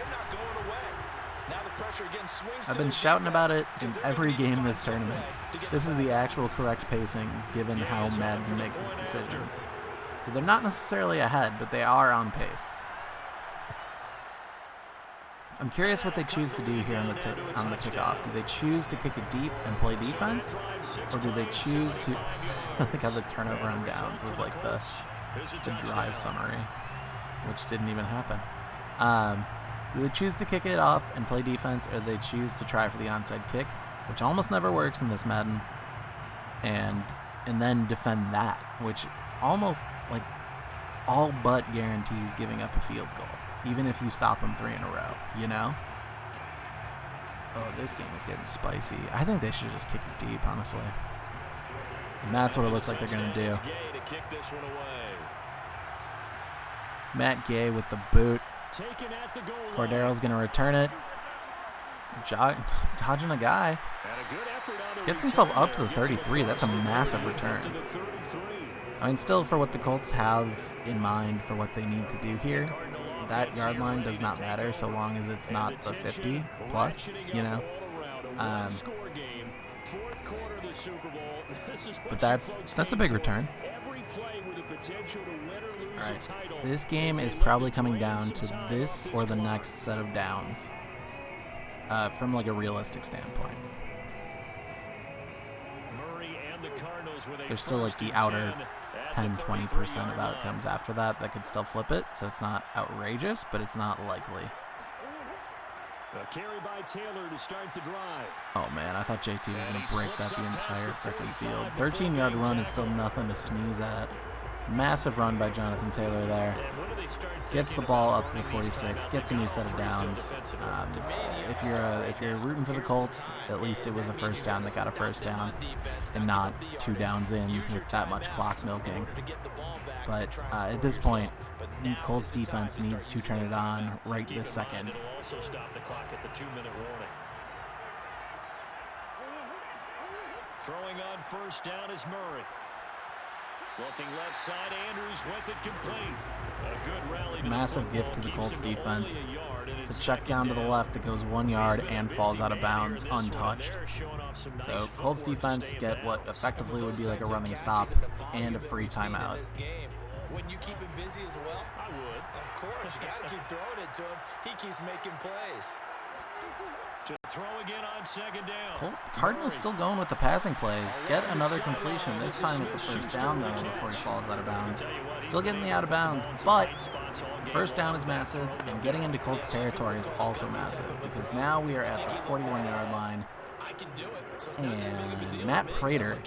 I've been shouting about it in every game this tournament. This is the actual correct pacing given how Madden makes its decisions. So they're not necessarily ahead, but they are on pace. I'm curious what they choose to do here on the kickoff. Do they choose to kick it deep and play defense? Or do they choose to... like how the turnover on downs was like the drive summary, which didn't even happen. Do they choose to kick it off and play defense, or do they choose to try for the onside kick, which almost never works in this Madden, and then defend that, which almost like all but guarantees giving up a field goal, even if you stop them 3 in a row, you know? Oh, this game is getting spicy. I think they should just kick it deep, honestly. And that's what it looks like they're going to do. Matt Gay with the boot. Cordero's going to return it. Dodging a guy. Gets himself up to the 33. That's a massive return. I mean, still, for what the Colts have in mind for what they need to do here, that yard line does not matter so long as it's not the 50 plus, you know? But that's a big return. Alright, this game is probably coming down to this or the next set of downs from like a realistic standpoint. There's still like the outer 10-20% of outcomes after that could still flip it, so it's not outrageous, but it's not likely. A carry by Taylor to start the drive. Oh man, I thought JT was going to break that the entire freaking field. 13-yard run is still nothing to sneeze at. Massive run by Jonathan Taylor there. Gets the ball up to the 46. Gets a new set of downs. If you're rooting for the Colts, at least it was a first down that got a first down, and not 2 downs in with that much clock milking. But at this point, the Colts defense needs to turn it on right this second. Also stop the clock at the 2-minute warning. Throwing on first down is Murray. Looking left side, Andrews with it complete. A good rally. Massive gift to the Colts defense. It's a check down to the left that goes 1 yard and falls out of bounds untouched. So Colts defense get what effectively would be like a running stop and a free timeout. Wouldn't you keep him busy as well? I would. Of course, you got to keep throwing it to him. He keeps making plays. To throw again on second down. Cardinals still going with the passing plays. Get another completion. This time it's a first down though before he falls out of bounds. Still getting the out of bounds, but the first down is massive, and getting into Colts territory is also massive because now we are at the 41-yard line. And Matt Prater,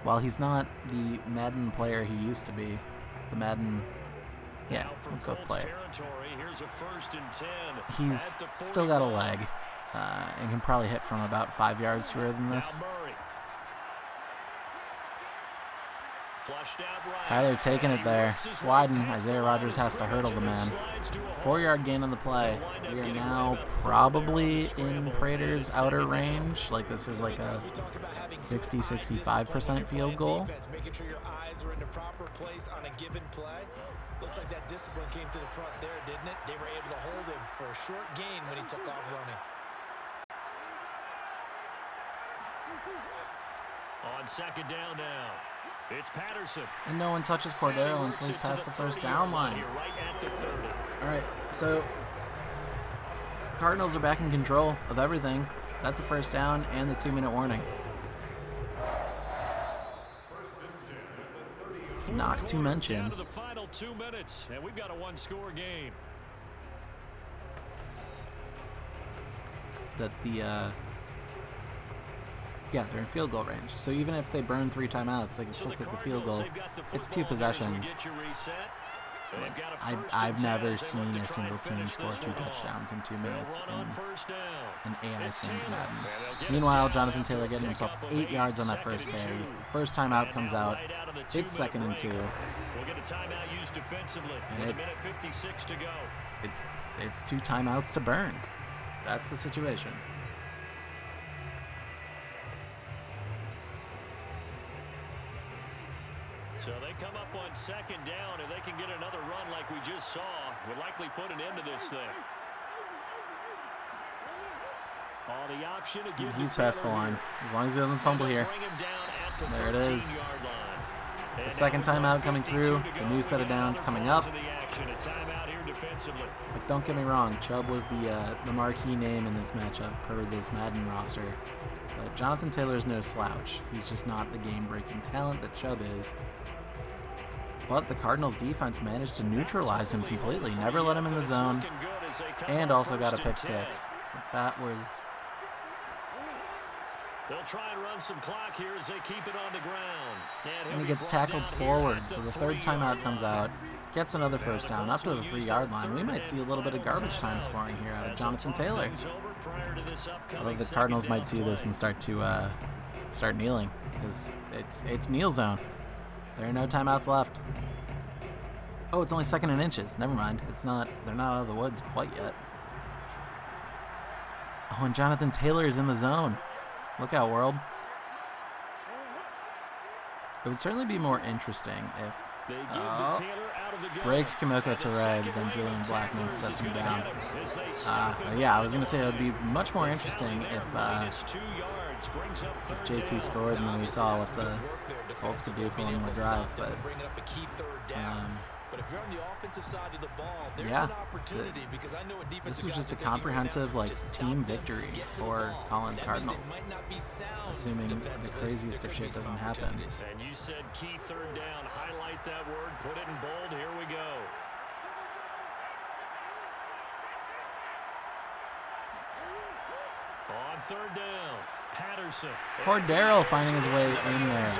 while he's not the Madden player he used to be, the Madden, yeah, let's go with player. He's still got a leg and can probably hit from about 5 yards further than this. Kyler taking it there, sliding. Isaiah Rodgers has to hurdle the man. 4-yard gain on the play. We are now probably in Prater's outer range. Like this is like a 60-65% field goal. Making sure your eyes are in the proper place on a given play. Looks like that discipline came to the front there, didn't it? They were able to hold him for a short gain when he took off running. On second down now, it's Patterson. And no one touches Cordero until he's past the first down line. All right, so Cardinals are back in control of everything. That's a first down and the 2-minute warning. Not to mention down to the final 2 minutes, and we've got a 1-score game. That they're in field goal range. So even if they burn 3 timeouts, they can still kick the field goal. It's 2 possessions. I've never seen a single team score 2 touchdowns in 2 minutes in an AI sim Madden. Meanwhile, Jonathan Taylor getting himself 8 yards on that first carry. First timeout comes out. It's 2nd and 2. And it's 2 timeouts to burn. That's the situation. So they come up on 2nd down, and they can get another run like we just saw. Would likely put an end to this thing. The option to give He's past the line. As long as he doesn't fumble here. There it is. The 2nd timeout coming through. The new set of downs coming up. But don't get me wrong, Chubb was the marquee name in this matchup per this Madden roster. But Jonathan Taylor is no slouch. He's just not the game-breaking talent that Chubb is. But the Cardinals defense managed to neutralize him completely. Never let him in the zone. And also got a pick 6. That was... They'll try and run some clock here as they keep it on the ground. And he gets tackled forward. So the 3rd timeout comes out. Gets another first down up to the 3-yard line. We might see a little bit of garbage time scoring here out of Jonathan Taylor. Although the Cardinals might see this and start kneeling, because it's kneel zone. There are no timeouts left. Oh, it's only 2nd and inches. Never mind. They're not out of the woods quite yet. Oh, and Jonathan Taylor is in the zone. Look out, world. It would certainly be more interesting if breaks Kimoko Toure, then Julian Blackman sets him down. Yeah, I was going to say it would be much more interesting if JT scored and then we saw what the Colts could do for one more drive. But if you're on the offensive side of the ball, there's yeah, an opportunity because I know a defensive this was just a comprehensive team victory for Colin's Cardinals, assuming the craziest of shit doesn't happen. And you said key 3rd down. Highlight that word. Put it in bold. Here we go. On 3rd down, Patterson. Cordero finding his way in there.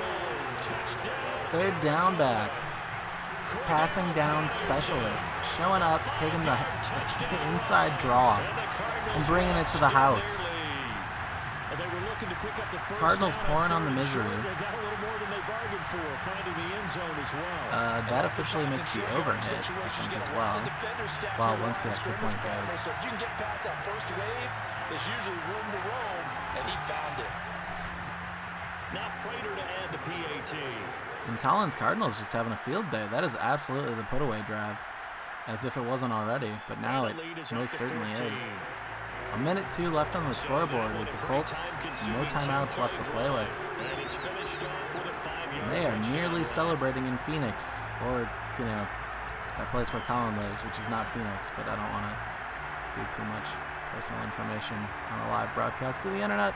3rd down back. Passing down specialist, showing up, taking the inside draw, and bringing it to the house. Cardinals pouring on the misery. That officially makes the overhit, I think, as well. Well, once the extra point goes. So if you can get past that first wave, there's usually room to roam, and he found it. Now Prater to add the PAT. And Colin's Cardinals just having a field day. That is absolutely the put-away drive, as if it wasn't already, but now it most certainly is. 1:02 left on the scoreboard with the Colts, no timeouts left to play with. And they are nearly celebrating in Phoenix, or, that place where Colin lives, which is not Phoenix, but I don't want to do too much personal information on a live broadcast to the internet.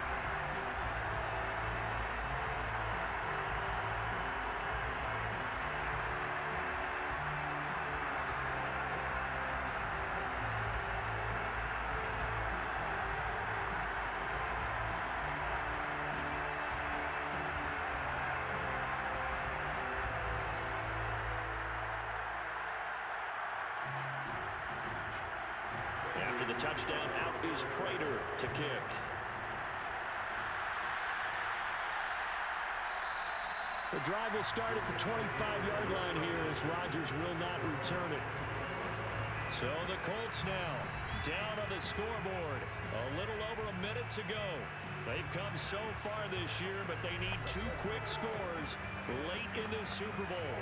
After the touchdown, out is Prater to kick. The drive will start at the 25-yard line here as Rodgers will not return it. So the Colts now down on the scoreboard. A little over a minute to go. They've come so far this year, but they need 2 quick scores late in this Super Bowl.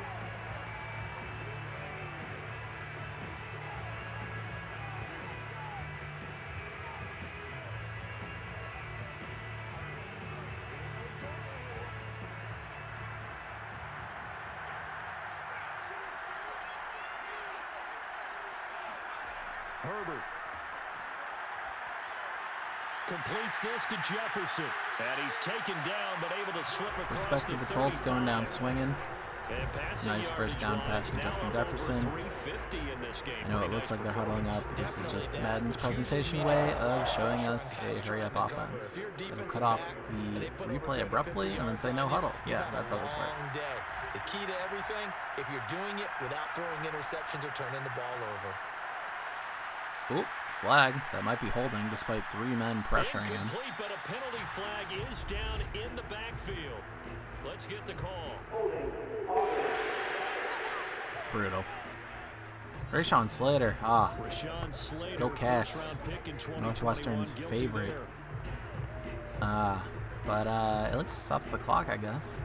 Herbert completes this to Jefferson, and he's taken down but able to slip across. Respect to the Colts going down swinging. Nice first down pass to Justin Jefferson. I know it looks like they're huddling up. This is just Madden's presentation way of showing us a hurry-up offense. It'll cut off the replay abruptly and then say no huddle. Yeah, that's how this works. The key to everything, if you're doing it without throwing interceptions or turning the ball over. Oop, flag. That might be holding despite 3 men pressuring him. Incomplete, but a penalty flag is down in the backfield. Let's get the call. Brutal. Rashawn Slater. Go Cats. Northwestern's favorite. But at least stops the clock, I guess.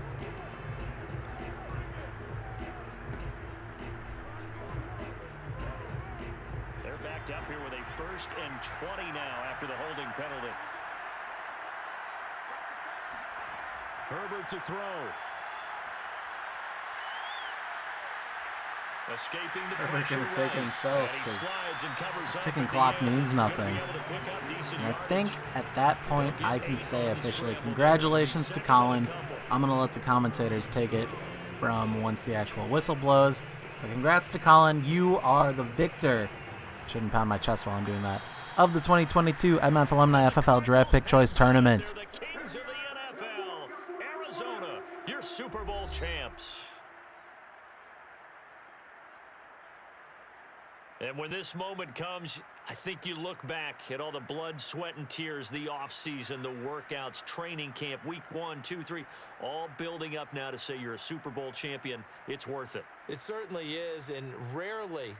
They're backed up here with a 1st and 20 now after the holding penalty. Herbert to throw. Escaping the pressure. Herbert gonna take himself because ticking clock means nothing. And I think at that point I can say officially, congratulations to Colin. I'm gonna let the commentators take it from once the actual whistle blows. But congrats to Colin. You are the victor. I shouldn't pound my chest while I'm doing that. Of the 2022 MF Alumni FFL Draft Pick Choice Tournament. The kings of the NFL, Arizona, your Super Bowl champs. And when this moment comes, I think you look back at all the blood, sweat, and tears, the offseason, the workouts, training camp, week 1, 2, 3, all building up now to say you're a Super Bowl champion. It's worth it. It certainly is, and rarely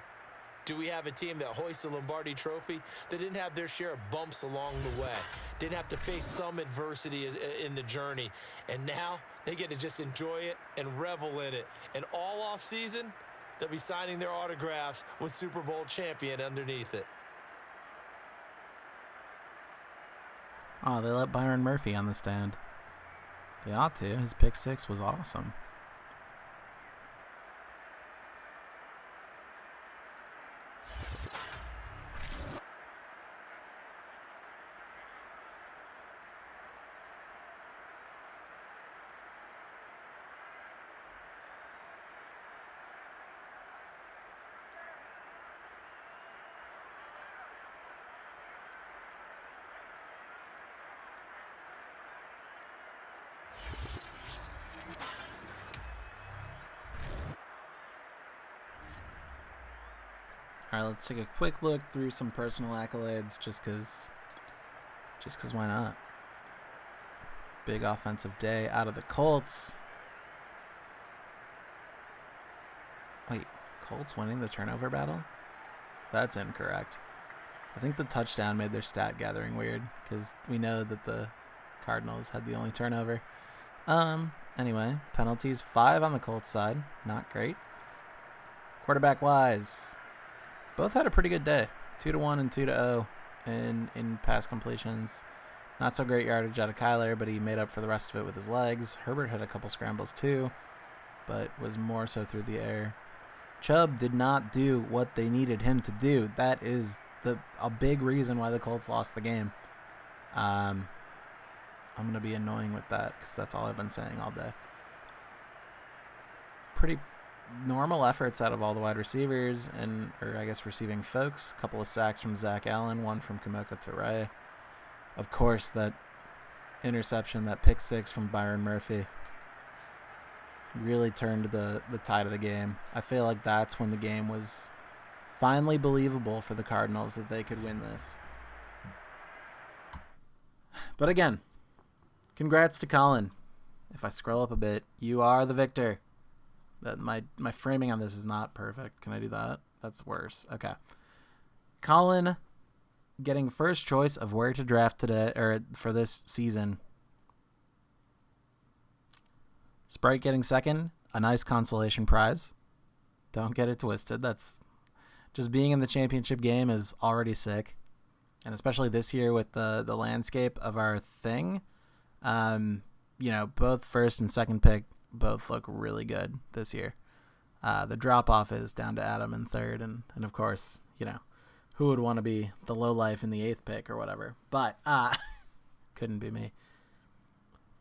do we have a team that hoists the Lombardi Trophy that didn't have their share of bumps along the way, didn't have to face some adversity in the journey, and now they get to just enjoy it and revel in it. And all offseason, they'll be signing their autographs with Super Bowl champion underneath it. Oh, they let Byron Murphy on the stand. They ought to. His pick 6 was awesome. All right, let's take a quick look through some personal accolades just because why not? Big offensive day out of the Colts. Wait, Colts winning the turnover battle? That's incorrect. I think the touchdown made their stat gathering weird because we know that the Cardinals had the only turnover. Anyway, penalties 5 on the Colts side. Not great. Quarterback-wise, both had a pretty good day. 2-1 and 2-0 in pass completions. Not so great yardage out of Kyler, but he made up for the rest of it with his legs. Herbert had a couple scrambles too, but was more so through the air. Chubb did not do what they needed him to do. That is a big reason why the Colts lost the game. I'm going to be annoying with that because that's all I've been saying all day. Pretty normal efforts out of all the wide receivers or I guess receiving folks. A couple of sacks from Zach Allen, one from Kamoka Ture. Of course, that interception, that pick 6 from Byron Murphy really turned the tide of the game. I feel like that's when the game was finally believable for the Cardinals that they could win this. But again, congrats to Colin. If I scroll up a bit, you are the victor. That my framing on this is not perfect. Can I do that? That's worse. Okay. Colin getting first choice of where to draft today or for this season. Sprite getting second, a nice consolation prize. Don't get it twisted. That's just being in the championship game is already sick. And especially this year with the landscape of our thing. Both first and second pick both look really good this year. The drop-off is down to Adam in third, and of course, who would want to be the lowlife in the 8th pick or whatever. But couldn't be me.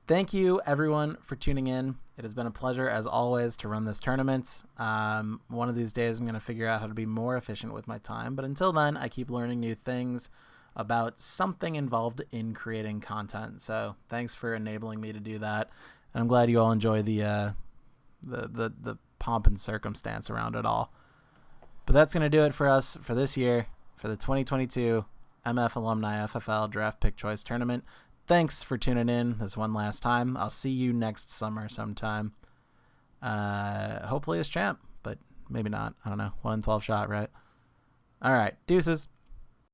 Thank you, everyone, for tuning in. It has been a pleasure, as always, to run this tournament. One of these days, I'm going to figure out how to be more efficient with my time. But until then, I keep learning new things about something involved in creating content. So thanks for enabling me to do that. And I'm glad you all enjoy the pomp and circumstance around it all. But that's going to do it for us for this year, for the 2022 MF Alumni FFL Draft Pick Choice Tournament. Thanks for tuning in this one last time. I'll see you next summer sometime. Hopefully as champ, but maybe not. I don't know. 1 in 12 shot, right? All right. Deuces.